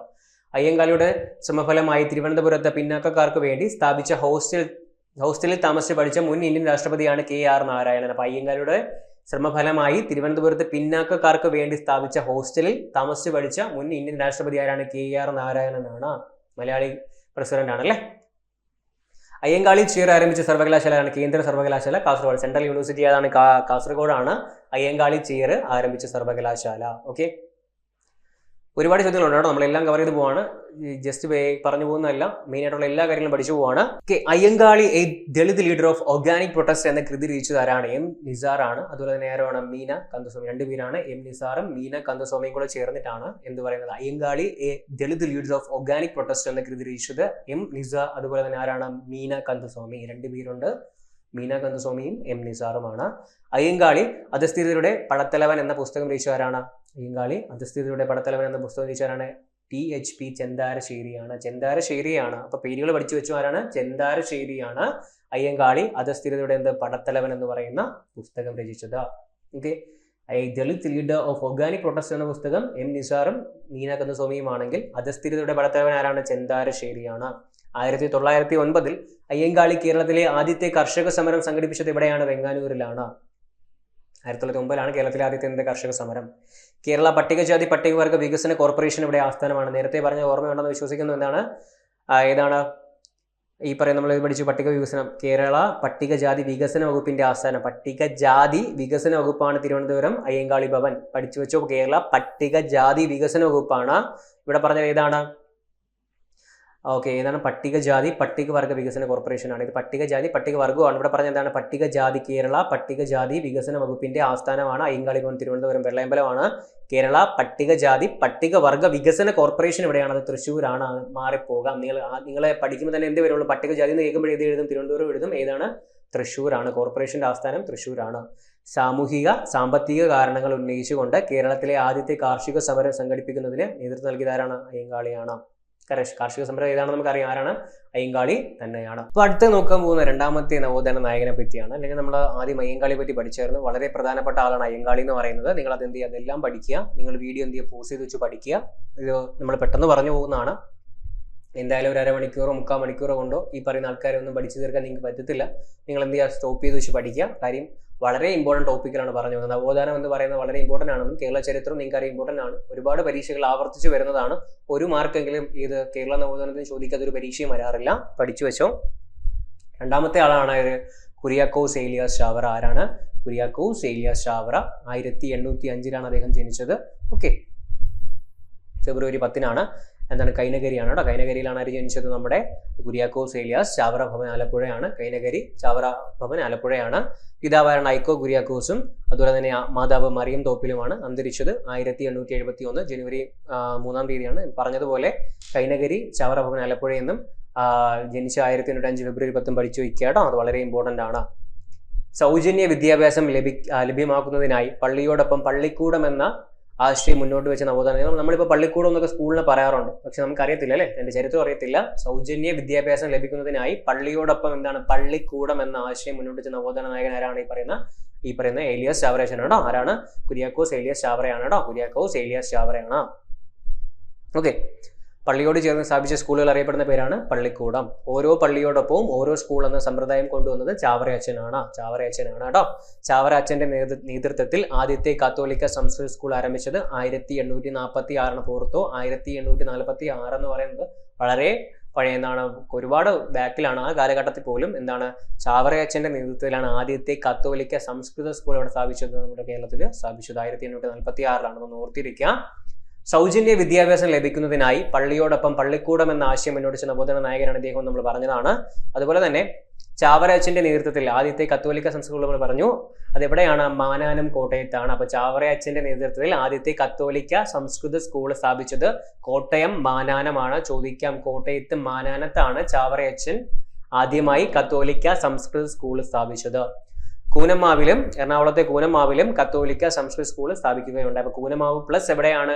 അയ്യങ്കാളിയുടെ ശ്രമഫലമായി തിരുവനന്തപുരത്ത് പിന്നാക്കക്കാർക്ക് വേണ്ടി സ്ഥാപിച്ച ഹോസ്റ്റലിൽ താമസിച്ച് പഠിച്ച മുൻ ഇന്ത്യൻ രാഷ്ട്രപതിയാണ് KR നാരായണൻ. അപ്പൊ അയ്യങ്കാളിയുടെ ശ്രമഫലമായി തിരുവനന്തപുരത്ത് പിന്നാക്കക്കാർക്ക് വേണ്ടി സ്ഥാപിച്ച ഹോസ്റ്റലിൽ താമസിച്ച് പഠിച്ച മുൻ ഇന്ത്യൻ രാഷ്ട്രപതി ആരാണ്? KR നാരായണനാണ്. മലയാളി പ്രസിഡന്റ് ആണല്ലേ. അയ്യങ്കാളി ചീർ ആരംഭിച്ച സർവകലാശാലയാണ് കേന്ദ്ര സർവകലാശാല കാസർഗോഡ്. സെൻട്രൽ യൂണിവേഴ്സിറ്റി ഏതാണ്? കാസർഗോഡാണ് അയ്യങ്കാളി ചീർ ആരംഭിച്ച സർവകലാശാല. ഓക്കെ, ഒരുപാട് ചോദ്യങ്ങളുണ്ട് കേട്ടോ. നമ്മളെല്ലാം കവർ ചെയ്ത് പോവാണ്. ജസ്റ്റ് പറഞ്ഞു പോകുന്നതല്ല, മെയിൻ ആയിട്ടുള്ള എല്ലാ കാര്യങ്ങളും പഠിച്ചു പോവാണ്. Ayyankali A Dalit leader of organic protest എന്ന കൃതി രചിച്ചത് ആരാണ്? M. നിസാർ ആണ്. അതുപോലെ തന്നെ ആരാണ്? മീന കന്ദസ്വാമി. രണ്ടുപേരാണ്. M. നിസാറും മീന കന്ദസ്വാമിയും കൂടെ ചേർന്നിട്ടാണ് എന്ത് പറയുന്നത്? Ayyankali A Dalit leader of organic protest എന്ന കൃതി രചിച്ചത് M. നിസാർ. അതുപോലെ തന്നെ ആരാണ്? മീന കന്ദസ്വാമി. രണ്ടുപേരുണ്ട്. മീന കന്ദസ്വാമിയും M. നിസാറുമാണ്. അയ്യങ്കാളി അധസ്ഥിതരുടെ പടത്തലവൻ എന്ന പുസ്തകം രചിച്ചവരാണ്? അയ്യങ്കാളി അധസ്ഥിതരുടെ പടത്തലവൻ എന്ന പുസ്തകം രചിച്ചവരാണ്? THP ചെന്താരശ്ശേരിയാണ്. ചെന്താരശ്ശേരിയാണ്. അപ്പൊ പേരുകൾ പഠിച്ചു വെച്ചു. ആരാണ്? ചെന്താരശ്ശേരിയാണ് അയ്യങ്കാളി അധസ്ഥിരതയുടെ പടത്തലവൻ എന്ന് പറയുന്ന പുസ്തകം രചിച്ചത്. Okay, Dalit leader of organic protest എന്ന പുസ്തകം എം നിസാറും മീന കന്ദസ്വാമിയുമാണെങ്കിൽ അധസ്ഥിരതയുടെ പടത്തലവൻ ആരാണ്? ചെന്താരശ്ശേരിയാണ്. 1909 അയ്യങ്കാളി കേരളത്തിലെ ആദ്യത്തെ കർഷക സമരം സംഘടിപ്പിച്ചത് എവിടെയാണ്? വെങ്ങാനൂരിലാണ്. 1909 കേരളത്തിലെ ആദ്യത്തെ കർഷക സമരം. കേരള പട്ടികജാതി പട്ടികവർഗ വികസന കോർപ്പറേഷൻ ഇവിടെ ആസ്ഥാനമാണ്. നേരത്തെ പറഞ്ഞ ഓർമ്മയുണ്ടെന്ന് വിശ്വസിക്കുന്നു. ഏതാണ് ഈ പറയുന്ന നമ്മൾ പഠിച്ചു പട്ടിക വികസനം, കേരള പട്ടികജാതി വികസന വകുപ്പിന്റെ ആസ്ഥാനം. പട്ടികജാതി വികസന വകുപ്പാണ് തിരുവനന്തപുരം അയ്യങ്കാളി ഭവൻ. പഠിച്ചു വെച്ചോ, കേരള പട്ടികജാതി വികസന വകുപ്പാണ്. ഇവിടെ പറഞ്ഞത് ഏതാണ്? ഓക്കെ, ഏതാണ്? പട്ടികജാതി പട്ടികവർഗ വികസന കോർപ്പറേഷൻ ആണ്. ഇത് പട്ടികജാതി പട്ടികവർഗമാണ്. ഇവിടെ പറഞ്ഞ എന്താണ്? പട്ടികജാതി, കേരള പട്ടികജാതി വികസന വകുപ്പിന്റെ ആസ്ഥാനമാണ് അയ്യങ്കാളി ഭവൻ, തിരുവനന്തപുരം വെള്ളയമ്പലമാണ്. കേരള പട്ടികജാതി പട്ടികവർഗ വികസന കോർപ്പറേഷൻ എവിടെയാണ്? അത് തൃശ്ശൂരാണ്. മാറിപ്പോകാം. നിങ്ങളെ പഠിക്കുമ്പോൾ തന്നെ എന്ത് വരുള്ളൂ? പട്ടികജാതി എന്ന് കേൾക്കുമ്പോൾ ഏത് എഴുതും? തിരുവനന്തപുരം എഴുതും. ഏതാണ്? തൃശ്ശൂരാണ്. കോർപ്പറേഷന്റെ ആസ്ഥാനം തൃശ്ശൂരാണ്. സാമൂഹിക സാമ്പത്തിക കാരണങ്ങൾ ഉന്നയിച്ചുകൊണ്ട് കേരളത്തിലെ ആദ്യത്തെ കാർഷിക സമരം സംഘടിപ്പിക്കുന്നതിന് നേതൃത്വം നൽകിയതാരാണ്? അയ്യങ്കാളിയാണ്. കാർഷിക സമരം ഏതാണെന്ന് നമുക്കറിയാം. ആരാണ്? അയ്യങ്കാളി തന്നെയാണ്. അപ്പൊ അടുത്ത് നോക്കാൻ പോകുന്ന രണ്ടാമത്തെ നവോത്ഥാന നായകനെ പറ്റിയാണ്. അല്ലെങ്കിൽ നമ്മൾ ആദ്യം അയ്യങ്കാളിയെ പറ്റി പഠിച്ചായിരുന്നു. വളരെ പ്രധാനപ്പെട്ട ആളാണ് അയ്യങ്കാളി എന്ന് പറയുന്നത്. നിങ്ങൾ അത് എന്ത് ചെയ്യുക? അതെല്ലാം പഠിക്കുക. നിങ്ങൾ വീഡിയോ എന്ത് ചെയ്യുക? പോസ് ചെയ്ത് വെച്ച് പഠിക്കുക. ഇത് നമ്മൾ പെട്ടെന്ന് പറഞ്ഞു പോകുന്നതാണ്. എന്തായാലും ഒരു അരമണിക്കൂറോ 3/4 മണിക്കൂറോ കൊണ്ടോ ഈ പറയുന്ന ആൾക്കാരെ ഒന്നും പഠിച്ചു തീർക്കാൻ നിങ്ങൾക്ക് പറ്റത്തില്ല. നിങ്ങൾ എന്ത് ചെയ്യുക? സ്റ്റോപ്പ് ചെയ്ത് വെച്ച് പഠിക്കുക. കാര്യം വളരെ ഇമ്പോർട്ടൻറ്റ് ടോപ്പിക്കിലാണ് പറഞ്ഞു പോകുന്നത്. നവോത്ഥാനം എന്ന് പറയുന്നത് വളരെ ഇമ്പോർട്ടൻ്റ് ആണെന്നും കേരള ചരിത്രം നിങ്ങൾക്ക് ഇമ്പോർട്ടൻ്റ് ആണ്. ഒരുപാട് പരീക്ഷകൾ ആവർത്തിച്ച് വരുന്നതാണ്. ഒരു മാർക്കെങ്കിലും ഇത് കേരള നവോത്ഥാനത്തിന് ചോദിക്കാതെ ഒരു പരീക്ഷയും വരാറില്ല. പഠിച്ചു വെച്ചോ. രണ്ടാമത്തെ ആളാണ് കുര്യാക്കോസ് ഏലിയാസ് ചാവറ. ആരാണ്? കുര്യാക്കോസ് ഏലിയാസ് ചാവറ. 1805 അദ്ദേഹം ജനിച്ചത്. ഓക്കെ, ഫെബ്രുവരി 10 കൈനകരിയാണ് കേട്ടോ. കൈനകരിയിലാണ് ആര് ജനിച്ചത്? നമ്മുടെ കുര്യാക്കോസ് ഏലിയാസ് ചാവറ ഭവൻ ആലപ്പുഴയാണ്. കൈനകരി ചാവറ ഭവൻ ആലപ്പുഴയാണ്. പിതാവാണ് ഐക്കോ കുര്യാക്കോസും അതുപോലെ തന്നെ മാതാവ് മറിയം തോപ്പിലുമാണ്. അന്തരിച്ചത് 1871 ജനുവരി 3 പറഞ്ഞതുപോലെ കൈനകരി ചാവറ ഭവൻ ആലപ്പുഴ എന്നും ജനിച്ച 1805 ഫെബ്രുവരി 10 പഠിച്ചു വയ്ക്കുക കേട്ടോ. അത് വളരെ ഇമ്പോർട്ടൻ്റ് ആണ്. സൗജന്യ വിദ്യാഭ്യാസം ലഭ്യമാക്കുന്നതിനായി പള്ളിയോടൊപ്പം പള്ളിക്കൂടം എന്ന ആശയം മുന്നോട്ട് വെച്ച നവോത്ഥാനം. നമ്മളിപ്പോൾ പള്ളിക്കൂടം എന്നൊക്കെ സ്കൂളിനെ പറയാറുണ്ട്, പക്ഷെ നമുക്കറിയത്തില്ല അല്ലേ, എൻ്റെ ചരിത്രം അറിയത്തില്ല. സൗജന്യ വിദ്യാഭ്യാസം ലഭിക്കുന്നതിനായി പള്ളിയോടൊപ്പം പള്ളിക്കൂടം എന്ന ആശയം മുന്നോട്ട് വെച്ച നവോത്ഥാന നായകൻ ആരാണ്? ഈ പറയുന്ന ഏലിയാസ് ചാവറയാണ് കേട്ടോ. ആരാണ്? കുര്യാക്കോസ് ഏലിയാസ് ചാവറയാണ് കേട്ടോ. കുര്യാക്കോസ് ഏലിയാസ് ചാവറയാണ്. ഓക്കെ, പള്ളിയോട് ചേർന്ന് സ്ഥാപിച്ച സ്കൂളുകൾ അറിയപ്പെടുന്ന പേരാണ് പള്ളിക്കൂടം. ഓരോ പള്ളിയോടൊപ്പവും ഓരോ സ്കൂൾ എന്ന സമ്പ്രദായം കൊണ്ടുവന്നത് ചാവറയച്ചനാണ് കേട്ടോ. ചാവറ അച്ഛന്റെ നേതൃത്വത്തിൽ ആദ്യത്തെ കത്തോലിക്ക സംസ്കൃത സ്കൂൾ ആരംഭിച്ചത് 1846 പൂർത്തോ. 1846 എന്ന് പറയുന്നത് വളരെ പഴയ ഒരുപാട് ബാക്കിലാണ്. ആ കാലഘട്ടത്തിൽ പോലും ചാവറയച്ചന്റെ നേതൃത്വത്തിലാണ് ആദ്യത്തെ കത്തോലിക്ക സംസ്കൃത സ്കൂൾ ഇവിടെ സ്ഥാപിച്ചത്. നമ്മുടെ കേരളത്തിൽ സ്ഥാപിച്ചത് 1846 ഒന്ന് ഓർത്തിരിക്കുക. സൗജന്യ വിദ്യാഭ്യാസം ലഭിക്കുന്നതിനായി പള്ളിയോടൊപ്പം പള്ളിക്കൂടം എന്ന ആശയം മുന്നോട്ട് വെച്ച നവോത്ഥാന നായകനാണ് ഇദ്ദേഹം നമ്മൾ പറഞ്ഞതാണ്. അതുപോലെ തന്നെ ചാവറയച്ചന്റെ നേതൃത്വത്തിൽ ആദ്യത്തെ കത്തോലിക്ക സംസ്കൃത നമ്മൾ പറഞ്ഞു. അതെവിടെയാണ്? മാനാനം, കോട്ടയത്താണ്. അപ്പൊ ചാവറയച്ചന്റെ നേതൃത്വത്തിൽ ആദ്യത്തെ കത്തോലിക്ക സംസ്കൃത സ്കൂൾ സ്ഥാപിച്ചത് കോട്ടയം മാനാനമാണ്. ചോദിക്കാം, കോട്ടയത്ത് മാനാനത്താണ് ചാവറയച്ചൻ ആദ്യമായി കത്തോലിക്ക സംസ്കൃത സ്കൂൾ സ്ഥാപിച്ചത്. കൂനമ്മാവിലും എറണാകുളത്തെ കൂനമ്മാവിലും കത്തോലിക്ക സംസ്കൃത സ്കൂൾ സ്ഥാപിക്കുകയുണ്ട്. അപ്പൊ കൂനമ്മാവ് പ്ലസ്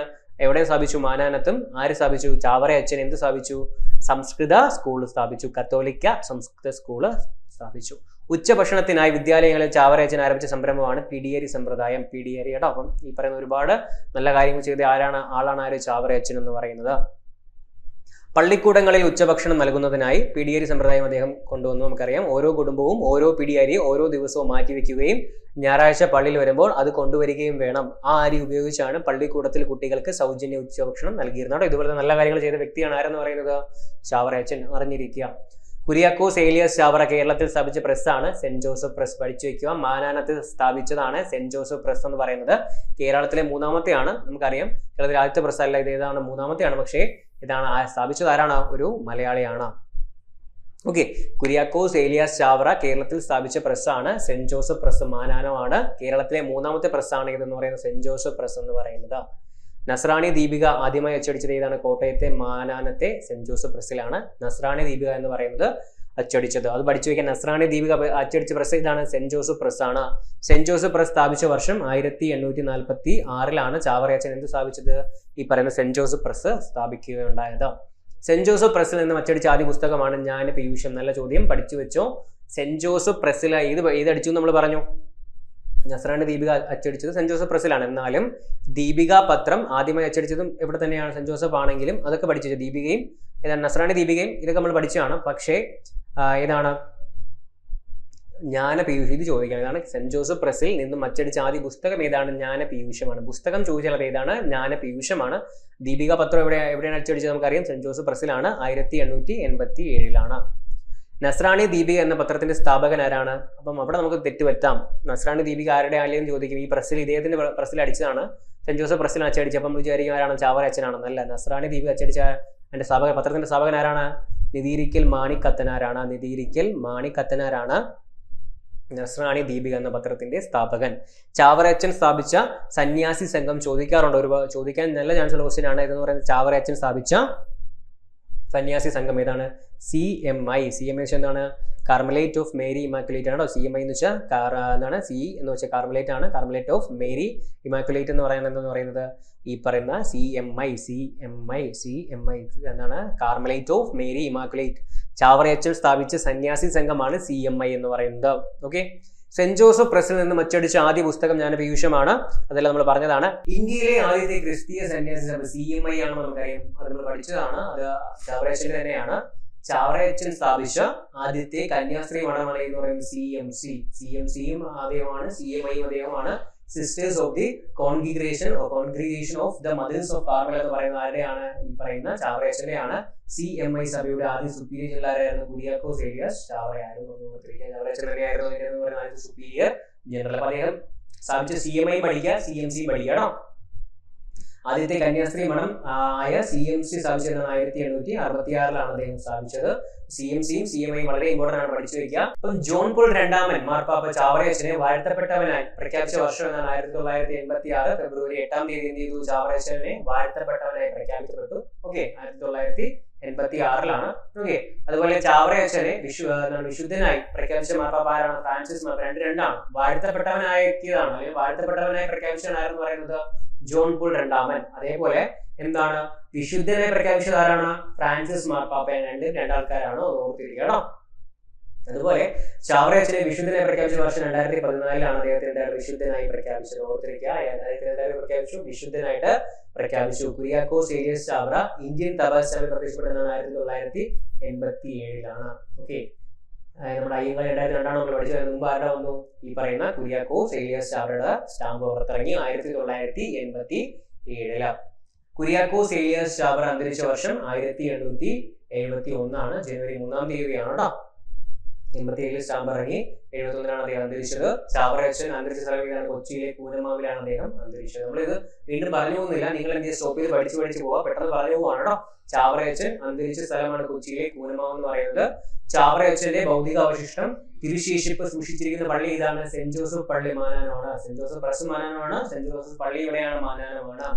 എവിടെ സ്ഥാപിച്ചു? മാനാനത്തും. ആര് സ്ഥാപിച്ചു? ചാവറയച്ചൻ എന്ത് സ്ഥാപിച്ചു? സംസ്കൃത സ്കൂൾ സ്ഥാപിച്ചു. കത്തോലിക്ക സംസ്കൃത സ്കൂൾ സ്ഥാപിച്ചു. ഉച്ചഭക്ഷണത്തിനായി വിദ്യാലയങ്ങളിൽ ചാവറയച്ചൻ ആരംഭിച്ച സംരംഭമാണ് പിടിയേരി സമ്പ്രദായം. പിടിയേരി കേട്ടോ. അപ്പം ഈ പറയുന്ന ഒരുപാട് നല്ല കാര്യങ്ങൾ ചെയ്ത ആളാണ് ചാവറയച്ചൻ എന്ന് പറയുന്നത്. പള്ളിക്കൂടങ്ങളിൽ ഉച്ചഭക്ഷണം നൽകുന്നതിനായി പിടിയേരി സമ്പ്രദായം അദ്ദേഹം കൊണ്ടുവന്നു. നമുക്കറിയാം, ഓരോ കുടുംബവും ഓരോ പിടിയരി ഓരോ ദിവസവും മാറ്റിവെക്കുകയും ഞായറാഴ്ച പള്ളിയിൽ വരുമ്പോൾ അത് കൊണ്ടുവരികയും വേണം. ആ അരി ഉപയോഗിച്ചാണ് പള്ളിക്കൂടത്തിൽ കുട്ടികൾക്ക് സൗജന്യ ഉച്ചഭക്ഷണം നൽകിയിരുന്നത്. ഇതുപോലെ നല്ല കാര്യങ്ങൾ ചെയ്ത വ്യക്തിയാണ് ആരെന്ന് പറയുന്നത്? ചാവറയച്ചൻ. അറിഞ്ഞിരിക്കുക. കുര്യാക്കോസ് ഏലിയാസ് ചാവറ കേരളത്തിൽ സ്ഥാപിച്ച പ്രസ്സാണ് സെന്റ് ജോസഫ് പ്രസ്. പഠിച്ചു വയ്ക്കുക. മാനാനത്ത് സ്ഥാപിച്ചതാണ് സെന്റ് ജോസഫ് പ്രസ് എന്ന് പറയുന്നത്. കേരളത്തിലെ മൂന്നാമത്തെയാണ്. നമുക്കറിയാം, കേരളത്തിലെ ആദ്യത്തെ പ്രസ് അല്ല, ഇതാണ് മൂന്നാമത്തെയാണ്. പക്ഷേ സ്ഥാപിച്ചത് ആരാണ്? ഒരു മലയാളിയാണ്. ഓക്കെ, കുര്യാക്കോസ് ഏലിയാസ് ചാവറ കേരളത്തിൽ സ്ഥാപിച്ച പ്രസ്സാണ് സെന്റ് ജോസഫ് പ്രസ്. മാനാനമാണ്. കേരളത്തിലെ മൂന്നാമത്തെ പ്രസ്സാണ് ഇതെന്ന് പറയുന്നത് സെന്റ് ജോസഫ് പ്രസ് എന്ന് പറയുന്നത്. നസ്രാണി ദീപിക ആദ്യമായി അച്ചടിച്ചത് ഏതാണ്? കോട്ടയത്തെ മാനാനത്തെ സെന്റ് ജോസഫ് പ്രസ്സിലാണ് നസ്രാണി ദീപിക എന്ന് പറയുന്നത് അച്ചടിച്ചത്. അത് പഠിച്ചു വയ്ക്കാൻ. നസ്രാണി ദീപിക അച്ചടിച്ച പ്രസ് ഇതാണ്, സെന്റ് ജോസഫ് പ്രസ് ആണ്. സെന്റ് ജോസഫ് പ്രസ് സ്ഥാപിച്ച വർഷം 1846 ചാവറയച്ചൻ എന്ത് സ്ഥാപിച്ചത്? ഈ പറയുന്ന സെന്റ് ജോസഫ് പ്രസ് സ്ഥാപിക്കുകയുണ്ടായത്. സെന്റ് ജോസഫ് പ്രസ്സിൽ നിന്നും അച്ചടിച്ച ആദ്യ പുസ്തകമാണ് ജ്ഞാനപീയൂഷം. നല്ല ചോദ്യം, പഠിച്ചു വെച്ചോ. സെന്റ് ജോസഫ് പ്രസ്സിൽ ഇത് അടിച്ചു നമ്മൾ പറഞ്ഞു. നസ്രാണി ദീപിക അച്ചടിച്ചത് സെന്റ് ജോസഫ് പ്രസ്സിലാണ്. എന്നാലും ദീപിക പത്രം ആദ്യമായി അച്ചടിച്ചതും ഇവിടെ തന്നെയാണ്, സെന്റ് ജോസഫ് ആണെങ്കിലും അതൊക്കെ പഠിച്ചു. ദീപികയും ഏതാണ് നസ്രാണി ദീപികയും ഇതൊക്കെ നമ്മൾ പഠിച്ചതാണ്. പക്ഷേ ഏതാണ് ജ്ഞാനപീയൂഷം, ഇത് ചോദിക്കാം. ഏതാണ് സെന്റ് ജോസഫ് പ്രസ്സിൽ നിന്നും അച്ചടിച്ച ആദ്യ പുസ്തകം ഏതാണ്? ജ്ഞാനപീയൂഷമാണ്. പുസ്തകം ചോദിച്ചാൽ ഏതാണ്? ജ്ഞാനപീയൂഷമാണ്. ദീപിക പത്രം എവിടെയാണ് അച്ചടിച്ചത് നമുക്കറിയാം, സെന്റ് ജോസഫ് പ്രസ്സിലാണ്. 1887 നസ്രാണി ദീപിക എന്ന പത്രത്തിന്റെ സ്ഥാപകൻ ആരാണ്? അപ്പം അവിടെ നമുക്ക് തെറ്റുപറ്റാം. നസ്രാണി ദീപിക ആരുടെ ആലയം ചോദിക്കും. ഈ പ്രസ്സിൽ ഇദ്ദേഹത്തിന്റെ പ്രസ്സിൽ അടിച്ചതാണ്, സെന്റ് ജോസഫ് പ്രസ്സിൽ അച്ചടിച്ചത്. അപ്പം വിചാരിക്കും ആരാണ്? ചാവറ അച്ഛനാണെന്നല്ല. നസ്രാണി ദീപിക അച്ചടിച്ച അതിന്റെ സ്ഥാപകൻ, പത്രത്തിന്റെ സ്ഥാപകൻ ആരാണ്? നിതിരിക്കൽ മാണിക്കത്തനാരാണ്. നിതിരിക്കൽ മാണിക്കത്തനാരാണ് നസ്രാണി ദീപിക എന്ന പത്രത്തിന്റെ സ്ഥാപകൻ. ചാവറയച്ചൻ സ്ഥാപിച്ച സന്യാസി സംഘം ചോദിക്കാറുണ്ട്. ചോദിക്കാൻ നല്ല ചാൻസ് ഉള്ള ക്വസ്റ്റ്യൻ ആണ് ഇതെന്ന് പറയുന്നത്. ചാവറയച്ചൻ സ്ഥാപിച്ച സന്യാസി സംഘം ഏതാണ്? CMI. CMI എന്താണ്? കാർമലൈറ്റ് ഓഫ് മേരി ഇമാക്കുലേറ്റ് ആണോ? CMI എന്ന് വെച്ചാൽ എന്താണ്? C എന്ന് വെച്ചാൽ കാർമലൈറ്റ് ആണ്. കാർമലൈറ്റ് ഓഫ് മേരി ഇമാക്കുലേറ്റ് എന്ന് പറയുന്നത് എന്താണെന്ന് പറയുന്നത് ഈ പറയുന്ന CMI എന്താണ്? Carmelite of Mary Immaculate. ചാവറയച്ചൻ സ്ഥാപിച്ച സന്യാസി സംഘമാണ് CMI എന്ന് പറയുന്നത്. ഓക്കെ. സെന്റ് ജോസഫ് പ്രസ്സിൽ നിന്നും അച്ചടിച്ച ആദ്യ പുസ്തകം ജ്ഞാനപീയൂഷമാണ്. അതെല്ലാം നമ്മൾ പറഞ്ഞതാണ്. ഇന്ത്യയിലെ ആദ്യത്തെ ക്രിസ്തീയ സന്യാസി സഭ CMI ആണെന്ന് നമുക്കറിയാം. അത് നമ്മൾ പഠിച്ചതാണ്. അത് ചാവറയച്ചൻ തന്നെയാണ്. ചാവറയച്ചൻ സ്ഥാപിച്ച ആദ്യത്തെ കന്യാസ്ത്രീ മഠമാണ് എന്ന് പറയുന്നത് CMCയും അദ്ദേഹമാണ്. CMIയും അദ്ദേഹമാണ്. Sisters of the congregation of the mothers of Carmel എന്ന് പറയുന്ന ആരുടെയാണ്? ഈ പറയുന്ന ചാവറയച്ചന്റെയാണ്. CMI സഭയുടെ ആദ്യ സുപ്പീരിയർ ജനറൽ ആരായിരുന്നു? കുര്യാക്കോസ് ഏലിയാസ് ചാവറയായിരുന്നു. ചാവറയച്ചൻ തന്നെയായിരുന്നു എന്ന് പറയുന്ന ആദ്യ സുപ്പീരിയർ ജനറൽ. അപ്പൊ അദ്ദേഹം സ്ഥാപിച്ച CMI പഠിക്കുക, CMC പഠിക്കണം. ആദ്യത്തെ കന്യാസ്ത്രീ മഠം ആയ CMC സ്ഥാപിച്ചത് 1866 അദ്ദേഹം സ്ഥാപിച്ചത്. CMCയും CMIയും വളരെ ഇമ്പോർട്ടന്റ് ആണ്, പഠിച്ചു വെക്കുക. അപ്പം ജോൺ പോൾ രണ്ടാമൻ മാർപ്പാപ്പ ചാവറയച്ചനെ വാഴ്ത്തപ്പെട്ടവനായി പ്രഖ്യാപിച്ച വർഷം എന്നാണ്? 1986 ഫെബ്രുവരി 8 എന്ത് ചെയ്തു? ചാവറയച്ചനെ വാഴ്ത്തപ്പെട്ടവനായി പ്രഖ്യാപിക്കപ്പെട്ടു. Okay, 1986 okay. അതുപോലെ ചാവറയച്ചനെ വിശുദ്ധനായി പ്രഖ്യാപിച്ച മാർപ്പാപ്പ ആരാണ്? ഫ്രാൻസിസ് മാർപ്പാപ്പ. രണ്ടാണ്. വാഴ്ത്തപ്പെട്ടവനാക്കിയതാണ് അല്ലെങ്കിൽ വാഴ്ത്തപ്പെട്ടവനായി പ്രഖ്യാപിച്ചതാണെന്ന് പറയുന്നത് ജോൺ പോൾ രണ്ടാമൻ. അതേപോലെ എന്താണ്? വിശുദ്ധനായി പ്രഖ്യാപിച്ചത് ആരാണ്? ഫ്രാൻസിസ് മാർപ്പാപ്പ. രണ്ടാൾക്കാരാണ്, ഓർത്തിരിക്കണം. അതുപോലെ ചാവറയച്ചനെ വിശുദ്ധനായി പ്രഖ്യാപിച്ച വർഷം 2014 അദ്ദേഹത്തെ വിശുദ്ധനായി പ്രഖ്യാപിച്ചത്. ഓർത്തിരിക്കുക. വിശുദ്ധനായിട്ട് പ്രഖ്യാപിച്ചു. കുര്യാക്കോസ് ഏലിയാസ് ചാവറ ഇന്ത്യൻ തപാൽ സ്റ്റാമ്പിൽ പ്രത്യക്ഷപ്പെട്ടത് 1987. ഓക്കെ. നമ്മുടെ അയ്യങ്കാളി 2002 നമ്മൾ പഠിച്ചത്. മുമ്പ് ആരുടെ വന്നു? ഈ പറയുന്ന കുര്യാക്കോസ് ഏലിയാസ് ചാവറയുടെ സ്റ്റാമ്പ് പുറത്തിറങ്ങി 1987. കുര്യാക്കോസ് ഏലിയാസ് ചാവറ അന്തരിച്ച വർഷം 1871 ജനുവരി 3 കേട്ടോ. 87 സ്റ്റാമ്പ് ഇറങ്ങി. 71 അദ്ദേഹം അന്തരിച്ചത്. ചാവറയച്ചൻ അന്തരിച്ച സ്ഥലം ഏതാണ്? കൊച്ചിയിലെ കൂനമാവിലാണ് അദ്ദേഹം അന്തരിച്ചത്. നമ്മളിത് വീണ്ടും പറഞ്ഞു പോകുന്നില്ല, നിങ്ങൾ എന്ത് സ്റ്റോപ്പ് ചെയ്ത് പഠിച്ചു പോവാ. പെട്ടെന്ന് പറഞ്ഞു പോവാണ് കേട്ടോ. ചാവറയച്ചൻ അന്തരിച്ച സ്ഥലമാണ് കൊച്ചിയിലെ കൂനമാവ് എന്ന് പറയുന്നത്. ചാവറയച്ചന്റെ ഭൗതികാവശിഷ്ടം തിരുശേഷിപ്പ് സൂക്ഷിച്ചിരിക്കുന്ന പള്ളി ഇതാണ്? സെന്റ് ജോസഫ് പള്ളി മാനാനമാണ്. സെന്റ് ജോസഫ് പ്രസ് മാനാനമാണ്. സെന്റ് ജോസഫ് പള്ളി എവിടെയാണ്? മാനാനമാണ്.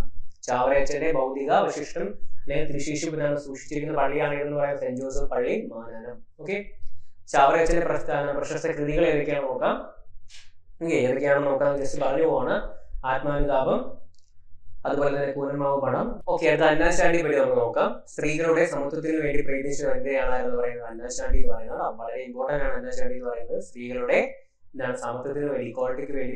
ചാവറയച്ചന്റെ ഭൗതികാവശിഷ്ടം അല്ലെങ്കിൽ തിരുശേഷിപ്പ് സൂക്ഷിച്ചിരിക്കുന്ന പള്ളിയാണ് എന്ന് പറയുന്നത് സെന്റ് ജോസഫ് പള്ളി മാനാനം. ഓക്കെ. ചാവറയച്ചന്റെ പ്രശസ്ത കൃതികൾ ഏതൊക്കെയാണെന്ന് നോക്കാം. ഏതൊക്കെയാണെന്ന് നോക്കാം, ജസ്റ്റ് പറഞ്ഞു പോവാണ്. ആത്മാനുതാപം, അതുപോലെ തന്നെ കൂനമാവ് പണം. ഓക്കെ. അടുത്ത അന്നാശാണ്ടി പടി നമുക്ക് നോക്കാം. സ്ത്രീകളുടെ സമത്വത്തിന് വേണ്ടി പ്രയത്നിച്ച വനിതയാണ് എന്ന് പറയുന്നത് അന്നാശാണ്ടി എന്ന് പറയുന്നത്. വളരെ ഇമ്പോർട്ടന്റ് ആണ് അന്നാശാണ്ടി എന്ന് പറയുന്നത്. സ്ത്രീകളുടെ സമത്വത്തിന് വേണ്ടി, ഇക്വാളിറ്റിക്ക് വേണ്ടി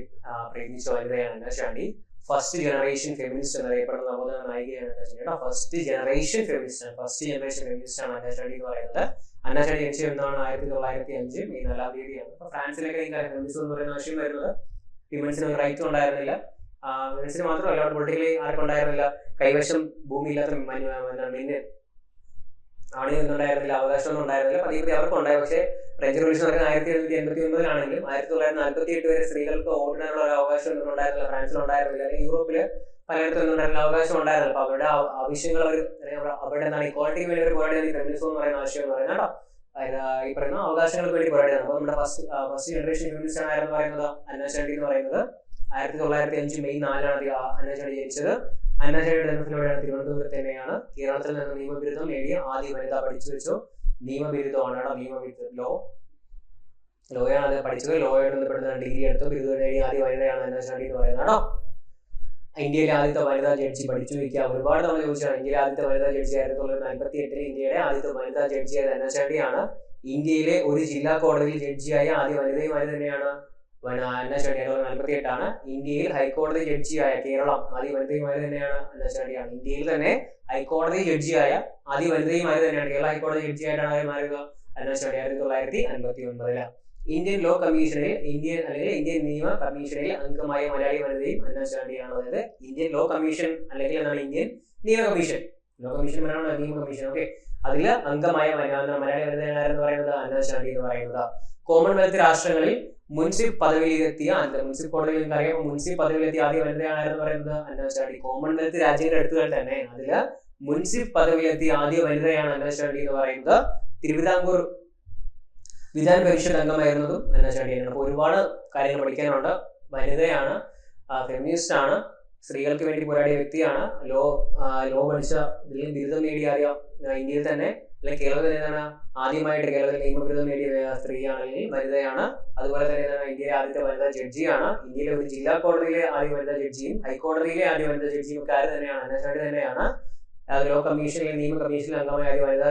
പ്രയത്നിച്ച വനിതയാണ് അന്നാശാണ്ടി. ഫസ്റ്റ് ജനറേഷൻ ഫെമിനിസ്റ്റ് എന്നറിയപ്പെടുന്ന നവോത്ഥാന നായികയാണ് അന്നാശാണ്ടി. ഫസ്റ്റ് ജനറേഷൻ ഫെമിനിസ്റ്റ് ആണ് അന്നാശാണ്ടി എന്ന് പറയുന്നത്. അന്നാശാണ്ടി ജനിച്ചത് എന്നാണ് 1905 മെയ് 4 അപ്പൊ ഫ്രാൻസിലൊക്കെ ഫെമിനിസം എന്ന് പറയുന്ന ആശയം വരുന്നത് വിമൻസിന് റൈറ്റ് ഉണ്ടായിരുന്നില്ല. വിമൻസിന് മാത്രമല്ല, പൊളിറ്റിക്കലി ആർക്കും ഉണ്ടായിരുന്നില്ല. കൈവശം ഭൂമി ഇല്ലാത്ത മെന്ന് ആണുങ്ങൾക്കുണ്ടായിരുന്നില്ല, അവകാശമൊന്നും ഉണ്ടായിരുന്നില്ല. പതിയെ അവർക്കും ഉണ്ടായി. പക്ഷേ ഫ്രഞ്ച് റിവല്യൂഷൻ നടക്കുന്ന 1789 1948 വരെ സ്ത്രീകൾക്ക് വോട്ടിനുള്ള ഒരു അവകാശം ഒന്നും ഉണ്ടായിരുന്നില്ല. ഫ്രാൻസിൽ ഉണ്ടായിരുന്നില്ല, അല്ലെങ്കിൽ യൂറോപ്പില് പലയിടത്തും ഒന്നും ഉണ്ടായിരുന്നില്ല, അവകാശം ഉണ്ടായിരുന്നില്ല. അപ്പൊ അവരുടെ ആവശ്യങ്ങൾ അവരുടെ ഇക്വാളിറ്റിക്ക് വേണ്ടി ഒരു പോരാടിയാണ് ഫെമിനിസം എന്ന് പറയുന്ന ആശയം എന്ന് പറയുന്നത് കേട്ടോ. ഈ പറയുന്ന അവകാശങ്ങൾക്ക് വേണ്ടി പോരാടിയാണ്. അപ്പൊ നമ്മുടെ ഫസ്റ്റ് ജനറേഷൻ ഫെമിനിസ്റ്റ് ആയിരുന്നു പറയുന്നത് അന്നാശാണ്ടി എന്ന് പറയുന്നത്. 1905 മെയ് 4 അന്നാശാണ്ടി ജനിച്ചത്. അന്നാശാണ്ടിയുടെ ജന്മസ്ഥലമാണ് തിരുവനന്തപുരത്ത് തന്നെയാണ്. കേരളത്തിൽ നിന്ന് നിയമബിരുദം നേടിയ ആദ്യ വനിത. പഠിച്ചു വെച്ചു. നിയമബിരുദമാണ് ലോയാണ് അത് പഠിച്ചത്. ലോയോട് ബന്ധപ്പെടുന്ന ഡിഗ്രി എടുത്തു. ബിരുദം നേടിയ ആദ്യ വനിതയാണ് അന്നാശാണ്ടി എന്ന് പറയുന്നത് കേട്ടോ. ഇന്ത്യയിലെ ആദ്യത്തെ വനിതാ ജഡ്ജി. പഠിച്ചു വയ്ക്കുക. ഒരുപാട് തവണ ചോദിച്ചാണ്. ഇന്ത്യയിലെ ആദ്യത്തെ വനിതാ ജഡ്ജി 1948 ഇന്ത്യയുടെ ആദ്യത്തെ വനിതാ ജഡ്ജിയായത് അന്നാശാണ്ടിയാണ്. ഇന്ത്യയിലെ ഒരു ജില്ലാ കോടതിയിൽ ജഡ്ജിയായ ആദ്യ വനിതയുമായി തന്നെയാണ് അന്ന ചാണ്ടി. 1948 ഇന്ത്യയിൽ ഹൈക്കോടതി ജഡ്ജിയായ കേരളം ആദ്യ വനിതയുമായി തന്നെയാണ് അന്ന ചാണ്ടിയാണ്. ഇന്ത്യയിൽ തന്നെ ഹൈക്കോടതി ജഡ്ജിയായ ആദ്യ വനിതയുമായി തന്നെയാണ് കേരള ഹൈക്കോടതി ജഡ്ജിയായിട്ടാണ് മാറുക അന്ന ചാണ്ടി 1959. ഇന്ത്യൻ ലോ കമ്മീഷനിൽ ഇന്ത്യൻ നിയമ കമ്മീഷനിൽ അംഗമായ മലയാളി വനിതയും അന്ന ചാണ്ടിയാണ്. അതായത് ഇന്ത്യൻ ലോ കമ്മീഷൻ അല്ലെങ്കിൽ എന്താണ് ഇന്ത്യൻ നിയമ കമ്മീഷൻ, ലോ കമ്മീഷൻ നിയമ കമ്മീഷൻ, ഓക്കെ, അതിൽ അംഗമായ മലയാളി വനിതയാണെന്ന് പറയുന്നത് അന്ന ചാണ്ടി എന്ന് പറയുന്നത്. കോമൺവെൽത്ത് രാഷ്ട്രങ്ങളിൽ മുൻസിഫ് പദവിയിലെത്തിയ മുൻസിഫ് കോടതിയിൽ നിങ്ങൾക്കറിയാം മുൻസിഫ് പദവിയിലെത്തിയ ആദ്യ വനിതയാണെന്ന് പറയുന്നത് അന്ന ചാണ്ടി. കോമൺവെൽത്ത് രാജ്യങ്ങളുടെ എടുത്തുകൾ തന്നെ അതില് മുൻസിഫ് പദവിയിലെത്തിയ ആദ്യ വനിതയാണ് അന്ന ചാണ്ടി എന്ന് പറയുന്നത്. തിരുവിതാംകൂർ വിധാന പരിഷത്ത് അംഗമായിരുന്നതും അന്ന ചാണ്ടിയാണ്. അപ്പോൾ ഒരുപാട് കാര്യങ്ങൾ പഠിക്കാനുണ്ട്. വനിതയാണ്, ഫെമിനിസ്റ്റ് ആണ്, സ്ത്രീകൾക്ക് വേണ്ടി പോരാടിയ വ്യക്തിയാണ്, ലോ പഠിച്ച ബിരുദം നേടിയ ഇന്ത്യയിൽ തന്നെ അല്ലെങ്കിൽ കേരളത്തിൽ നിന്നാണ് ആദ്യമായിട്ട് കേരളത്തിൽ നിയമബിരുദം നേടിയ സ്ത്രീയാണെങ്കിൽ വനിതയാണ്. അതുപോലെ തന്നെ ഇന്ത്യയിലെ ആദ്യത്തെ വനിതാ ജഡ്ജിയാണ്. ഇന്ത്യയിലെ ഒരു ജില്ലാ കോടതിയിലെ ആദ്യ വനിതാ ജഡ്ജിയും ഹൈക്കോടതിയിലെ ആദ്യ വനിതാ ജഡ്ജിയും ഒക്കെ ആര് തന്നെയാണ്? അന്ന ചാണ്ടി തന്നെയാണ്. ലോ കമ്മീഷനിലെ നിയമ കമ്മീഷനിൽ അംഗമായ ആദ്യ വനിത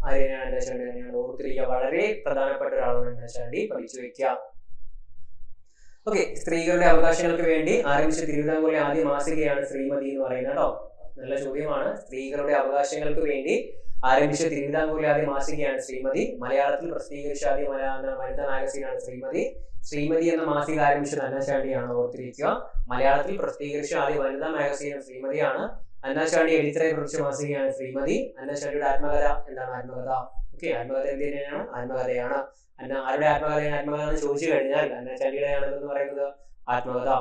ആരെയാണ്? അന്ന ചാണ്ടി തന്നെയാണ്. ഓർത്തിരിക്കുക, വളരെ പ്രധാനപ്പെട്ട ഒരാളാണ് അന്ന ചാണ്ടി, പഠിച്ചു വെക്കുക. ഓക്കെ, സ്ത്രീകളുടെ അവകാശങ്ങൾക്ക് വേണ്ടി ആരംഭിച്ച തിരുവിതാംകൂറിലെ ആദ്യ മാസികയാണ് ശ്രീമതി എന്ന് പറയുന്നത് കേട്ടോ. നല്ല ചോദ്യമാണ്. സ്ത്രീകളുടെ അവകാശങ്ങൾക്ക് വേണ്ടി ആരംഭിച്ച തിരുവിതാംകൂറിലെ ആദ്യ മാസികയാണ് ശ്രീമതി. മലയാളത്തിൽ പ്രസിദ്ധീകരിച്ച ആദ്യ വനിതാ മാഗസീനാണ് ശ്രീമതി. ശ്രീമതി എന്ന മാസിക ആരംഭിച്ചത് അന്ന ചാണ്ടിയാണ്, ഓർത്തിരിക്കുക. മലയാളത്തിൽ പ്രസിദ്ധീകരിച്ച ആദ്യ വനിതാ മാഗസീൻ ശ്രീമതിയാണ്. അന്ന ചാണ്ടി എഡിറ്ററായി കുറിച്ച മാസികയാണ് ശ്രീമതി. അന്ന ചാണ്ടിയുടെ ആത്മകഥ എന്താണ്? ആത്മകഥ. ഓക്കെ, ആത്മകഥ എന്ത് തന്നെയാണ്? ആത്മകഥയാണ്. ആരുടെ ആത്മകഥയാണ്? ആത്മകഥ എന്ന് ചോദിച്ചു കഴിഞ്ഞാൽ അന്ന ചാണ്ടിയുടെ ആണെന്ന് പറയുന്നത് ആത്മകഥ.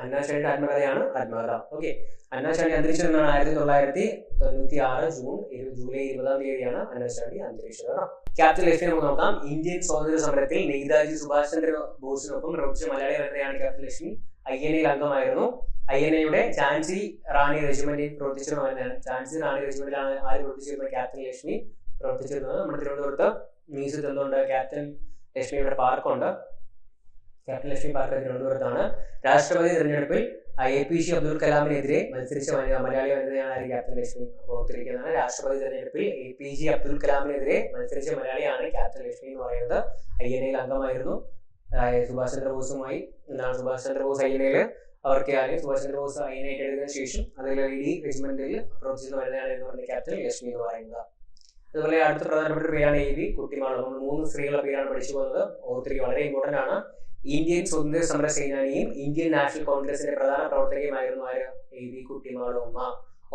അന്ന ചാണ്ടിയുടെ ആത്മകഥയാണ് ആത്മകഥ. ഓക്കെ, അന്ന ചാണ്ടി അന്തരിച്ചതെന്നാണ് 1996 ജൂലൈ 20 അന്ന ചാണ്ടി അന്തരിച്ചത്. ക്യാപ്റ്റൻ ലക്ഷ്മി നമുക്ക് നോക്കാം. ഇന്ത്യൻ സ്വാതന്ത്ര്യ സമരത്തിൽ നേതാജി സുഭാഷ് ചന്ദ്ര ബോസിനൊപ്പം പ്രവർത്തിച്ച മലയാളി വനിതയാണ് ക്യാപ്റ്റൻ ലക്ഷ്മി. INA അംഗമായിരുന്നു. INA ഝാൻസി റാണി റെജിമെന്റിൽ പ്രവർത്തിച്ചിരുന്നതാണ്. ഝാൻസി റാണി റെജിമെന്റിലാണ് ആര് പ്രവർത്തിച്ചിരുന്നത്? ക്യാപ്റ്റൻ ലക്ഷ്മി പ്രവർത്തിച്ചിരുന്നത്. നമ്മുടെ തിരുവനന്തപുരത്ത് മ്യൂസിയത്തിൽ എന്തുകൊണ്ട്? ക്യാപ്റ്റൻ ലക്ഷ്മിയുടെ പാർക്കുണ്ട്. ക്യാപ്റ്റൻ ലക്ഷ്മി പാർക്ക് തിരുവനന്തപുരത്താണ്. രാഷ്ട്രപതി തെരഞ്ഞെടുപ്പിൽ APJ അബ്ദുൽ കലാമിനെതിരെ മത്സരിച്ച മലയാളി വനിതയാണ് ക്യാപ്റ്റൻ ലക്ഷ്മി. ഓർത്തിരിക്കുന്നതാണ്. രാഷ്ട്രപതി തെരഞ്ഞെടുപ്പിൽ APJ അബ്ദുൽ കലാമിനെതിരെ മത്സരിച്ച മലയാളിയാണ് ക്യാപ്റ്റൻ ലക്ഷ്മി എന്ന് പറയുന്നത്. INA അംഗമായിരുന്നു. സുഭാഷ് ചന്ദ്രബോസുമായി സുഭാഷ് ചന്ദ്രബോസ് INA അവർക്ക് സുഭാഷ് ചന്ദ്രബോസ് INA ഏറ്റെടുത്തതിനു ശേഷം അതിൽ റെജിമെന്റിൽ പ്രവർത്തിച്ചിരുന്ന വനിതയാണ് എന്ന് പറഞ്ഞ ക്യാപ്റ്റൻ ലക്ഷ്മി എന്ന് പറയുന്നത്. അതുപോലെ അടുത്ത പ്രധാനപ്പെട്ട ഒരു പേരാണ് AV കുട്ടിമാളു. നമ്മൾ 3 സ്ത്രീകളുടെ പേരാണ് പഠിച്ചു പോകുന്നത്. ഓർത്തിരിക്കുക, വളരെ ഇമ്പോർട്ടന്റ് ആണ്. ഇന്ത്യൻ സ്വാതന്ത്ര്യ സമര സേനാനിയും ഇന്ത്യൻ നാഷണൽ കോൺഗ്രസിന്റെ പ്രധാന പ്രവർത്തകയുമായിരുന്നു ആര്? AV കുട്ടിമാളു അമ്മ.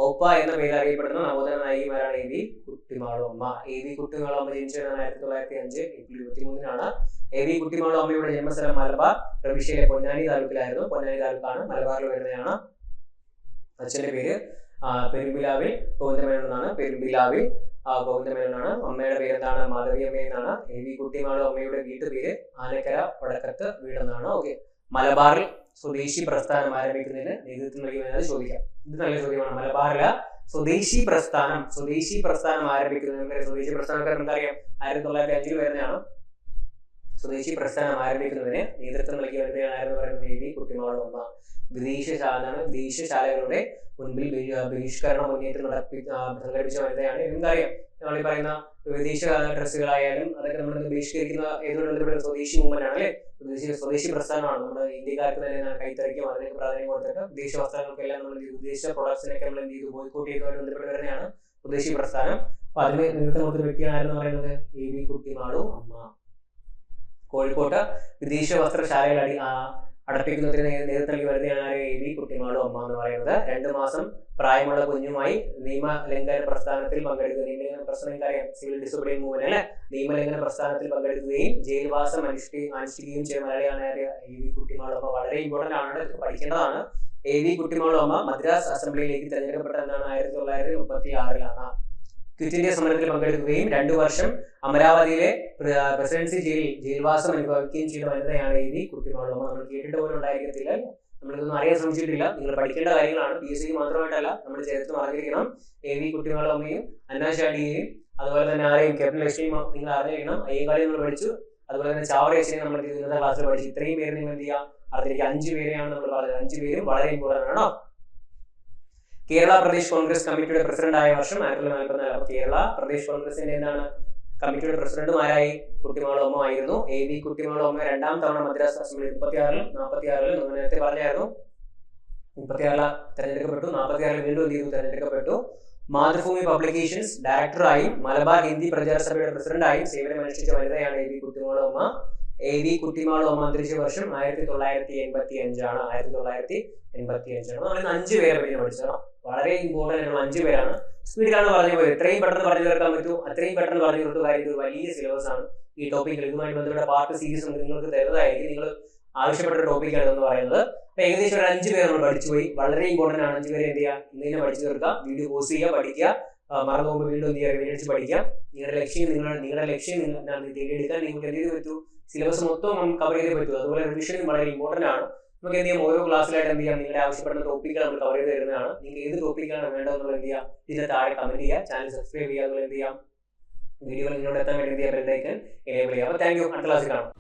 OPA എന്ന പേര് അറിയപ്പെടുന്ന നവോത്ഥാന നായികമാരാണ് AV കുട്ടിമാളു അമ്മ. AV കുട്ടിമാളു അമ്മ ജനിച്ചത് 1905 ഏപ്രിൽ 23 AV കുട്ടിമാളു അമ്മയുടെ ജന്മസ്ഥലം മലബാർ പ്രവിശ്യയിലെ പൊന്നാനി താലൂക്കിലായിരുന്നു. പൊന്നാനി താലൂക്കാണ്, മലബാറിൽ വരുന്നതാണ്. അച്ഛന്റെ പേര് പെരുമ്പിലാവിൽ ഗോവിന്ദമേനോൻ എന്നാണ്. പെരുമ്പിലാവിൽ ഗോവിന്ദമേനോനാണ്. അമ്മയുടെ പേര് എന്താണ്? മാധവി അമ്മ എന്നാണ്. AV കുട്ടിമാളു അമ്മയുടെ വീട്ടുപേര് ആനക്കര വടക്കത്ത് വീടെന്നാണ്. ഓക്കെ, മലബാറിൽ സ്വദേശി പ്രസ്ഥാനം ആരംഭിക്കുന്നതിന് നേതൃത്വം നൽകിയത് ചോദിക്കാം. ഇത് നല്ല ചോദ്യമാണ്. മലബാറില് സ്വദേശി പ്രസ്ഥാനം ആരംഭിക്കുന്നതിന് സ്വദേശി പ്രസ്ഥാനക്കാർ നമുക്കറിയാം 1905 വരുന്നതാണ്. സ്വദേശി പ്രസ്ഥാനം ആരംഭിക്കുന്നതിന് നേതൃത്വം നൽകിയ വനിതയാണ് ആരെന്ന് പറയുന്നത്? AV കുട്ടിമാളു അമ്മ. വിദേശശാലകളുടെ മുൻപിൽ ബഹിഷ്കരണ മുന്നേറ്റം സംഘടിപ്പിച്ച വനിതയാണ്. നമുക്കറിയാം, നമ്മൾ ഈ പറയുന്ന വിദേശ ഡ്രസ്സുകളായാലും അതൊക്കെ നമ്മൾ ബഹിഷ്കരിക്കുന്ന ഏതുകൊണ്ട് സ്വദേശി മൂവ്മെന്റ് ആണ്, അല്ലെ? സ്വദേശി പ്രസ്ഥാനമാണ്. നമ്മുടെ ഇന്ത്യക്കാർക്ക് തന്നെ കൈത്തറിക്കും അതിനൊക്കെ പ്രാധാന്യം കൊടുത്തിട്ട് വിദേശ വസ്ത്രങ്ങൾക്കെല്ലാം നമ്മൾ വിദേശ പ്രൊഡക്ട്സിനൊക്കെ നമ്മൾ എന്ത് ചെയ്തു? ബോയ്ക്കോട്ട് ചെയ്തതുമായിട്ട് ബന്ധപ്പെട്ട് വരുന്നതാണ് സ്വദേശി പ്രസ്ഥാനം. അപ്പൊ അതിന് നേതൃത്വം കൊടുത്തൊരു വ്യക്തിയാണ് ആരെന്ന് പറയുന്നത്? AV കുട്ടിമാളു അമ്മ. കോഴിക്കോട്ട് വിദേശ വസ്ത്രശാലകൾ അടപ്പിക്കുന്നതിന് നേതൃത്വം നൽകി വരുന്നതാണ് AV കുട്ടിമാളു അമ്മ എന്ന് പറയുന്നത്. 2 മാസം പ്രായമുള്ള കുഞ്ഞുമായി നിയമലംഘന പ്രസ്ഥാനത്തിൽ പങ്കെടുക്കുക. നിയമലംഘന പ്രസ്ഥാനം അറിയാം, സിവിൽ ഡിസോബിഡിയൻ മൂവ്മെന്റ് അല്ലെ. നിയമലംഘന പ്രസ്ഥാനത്തിൽ പങ്കെടുക്കുകയും ജയിൽവാസം അനുഷ്ഠിക്കുകയും ചെയ്ത മലയാളിയാണ് AV കുട്ടിമാളു അമ്മ. വളരെ ഇമ്പോർട്ടന്റ് ആണ്, ഇതൊക്കെ പഠിക്കേണ്ടതാണ്. AV കുട്ടിമാളു അമ്മ മദ്രാസ് അസംബ്ലിയിലേക്ക് തെരഞ്ഞെടുക്കപ്പെട്ട എന്താണ്? 1936 ക്വിറ്റ് ഇന്ത്യ സമരത്തിൽ പങ്കെടുക്കുകയും 2 വർഷം അമരാവതിയിലെ പ്രസിഡൻസി ജയിൽവാസം അനുഭവിക്കുകയും ചെയ്ത വനിതയാണ് AV കുട്ടിമാളു അമ്മ. നമ്മൾ കേട്ടിട്ട് പോലും ഉണ്ടായിരിക്കത്തില്ല, നമ്മളിതൊന്നും അറിയാൻ ശ്രമിച്ചിട്ടില്ല. നിങ്ങൾ പഠിക്കേണ്ട കാര്യങ്ങളാണ്. PSC മാത്രമായിട്ടല്ല, നമ്മൾ ചരിത്രം അറിഞ്ഞിരിക്കണം. AV കുട്ടിമാളു അമ്മയും അന്ന ചാണ്ടിയെയും അതുപോലെ തന്നെ ആരെയും ക്യാപ്റ്റൻ ലക്ഷ്മിയും നിങ്ങൾ അറിഞ്ഞിരിക്കണം. അയ്യങ്കാളി നമ്മൾ പഠിച്ചു. അതുപോലെ തന്നെ ചാവറ അച്ഛനെ നമ്മൾ ഇന്നത്തെ ക്ലാസ്സിൽ പഠിച്ചു. ഇത്രയും പേര് നിങ്ങൾ എന്ത് ചെയ്യുക? അറിഞ്ഞിരിക്കുക. 5 പേരെയാണ് നമ്മൾ പറഞ്ഞത്. 5 പേരും വളരെ ഇമ്പോർട്ടന്റ് ആണോ? കേരള പ്രദേശ് കോൺഗ്രസ് കമ്മിറ്റിയുടെ പ്രസിഡന്റ് ആയ വർഷം 1944. കേരള പ്രദേശ് കോൺഗ്രസിന്റെ എന്താണ് കമ്മിറ്റിയുടെ പ്രസിഡന്റുമാരായി കുട്ടിമാളോമ ആയിരുന്നു. AV കുട്ടിമാളോമ 2ാം തവണ മദ്രാസ് അസംബ്ലി 36-ലും 46-ലും നേരത്തെ പറഞ്ഞായിരുന്നു 36 തെരഞ്ഞെടുക്കപ്പെട്ടു, 46 വീണ്ടും തെരഞ്ഞെടുക്കപ്പെട്ടു. മാതൃഭൂമി പബ്ലിക്കേഷൻസ് ഡയറക്ടറായും മലബാർ ഹിന്ദി പ്രചാര സഭയുടെ പ്രസിഡന്റായും സേവനമനുഷ്ഠിച്ച വനിതയാണ് AV കുട്ടിമാളോമ. AV കുട്ടിമാളോമ അന്തരിച്ച വർഷം 1985 ആണ്. 1985 നമ്മൾ 5 പേരെ പറ്റി പഠിച്ചോ. വളരെ ഇമ്പോർട്ടന്റ് ആയിട്ടുള്ള 5 പേരാണ്. സ്പീഡിലാണ് പറഞ്ഞു പോയത്. എത്രയും പെട്ടെന്ന് പറഞ്ഞു തീർക്കാൻ പറ്റും അത്രയും പെട്ടെന്ന് പറഞ്ഞു തീർത്ത കാര്യം ഒരു വലിയ സിലബസ് ആണ്. ഈ ടോപ്പിക്കിൽ ഇതുമായി ബന്ധപ്പെട്ട പാർട്ട് സീരീസ് നിങ്ങൾക്ക് തരുന്നതായിരിക്കും. നിങ്ങൾ ആവശ്യപ്പെട്ട ഒരു ടോപ്പിക്കാണ് എന്ന് പറയുന്നത്. അപ്പൊ ഏകദേശം ഒരു 5 പേര് നമ്മൾ പഠിച്ചു പോയി. വളരെ ഇമ്പോർട്ടന്റ് ആണ്. 5 പേര് എന്ത് ചെയ്യുക, ഇന്ന് തന്നെ പഠിച്ചു തീർക്കുക. വീഡിയോ പോസ് ചെയ്യുക, പഠിക്കുക. മറന്നു പോകുമ്പോൾ വീണ്ടും എന്ത് ചെയ്യുക, വീണ്ടും പഠിക്കുക. നിങ്ങളുടെ ലക്ഷ്യം നേടിയെടുക്കാൻ നിങ്ങൾക്ക് എന്ത് ചെയ്ത് പറ്റൂ, സിലബസ് മൊത്തം കവർ ചെയ്തേ പറ്റൂ. അതുപോലെ റിവിഷനും വളരെ ഇമ്പോർട്ടന്റ് ആണ്. നമുക്ക് എന്ത് ചെയ്യാം, ഓരോ ക്ലാസ്സിലായിട്ട് എന്ത് ചെയ്യാം, നിങ്ങളുടെ ആവശ്യപ്പെടുന്ന ടോപ്പിക്കുകൾ നമ്മൾ കവർ ചെയ്ത് തരുന്നതാണ്. നിങ്ങൾ ഏത് ടോപ്പിക്കാണ് വേണ്ടതെന്നുള്ള എന്ത് ചെയ്യുക, ഇതിന്റെ താഴെ കമന്റ് ചെയ്യുക, ചാനൽ സബ്സ്ക്രൈബ് ചെയ്യുക. അതുപോലെ എന്ത് ചെയ്യാം, വീഡിയോകൾ നിങ്ങളുടെ എത്താൻ വേണ്ടി എന്ത് ചെയ്യാം, ബെൽ ഐക്കൺ എനേബിൾ ചെയ്യുക. അപ്പോൾ താങ്ക് യു. അടുത്ത ക്ലാസ്സിൽ കാണാം.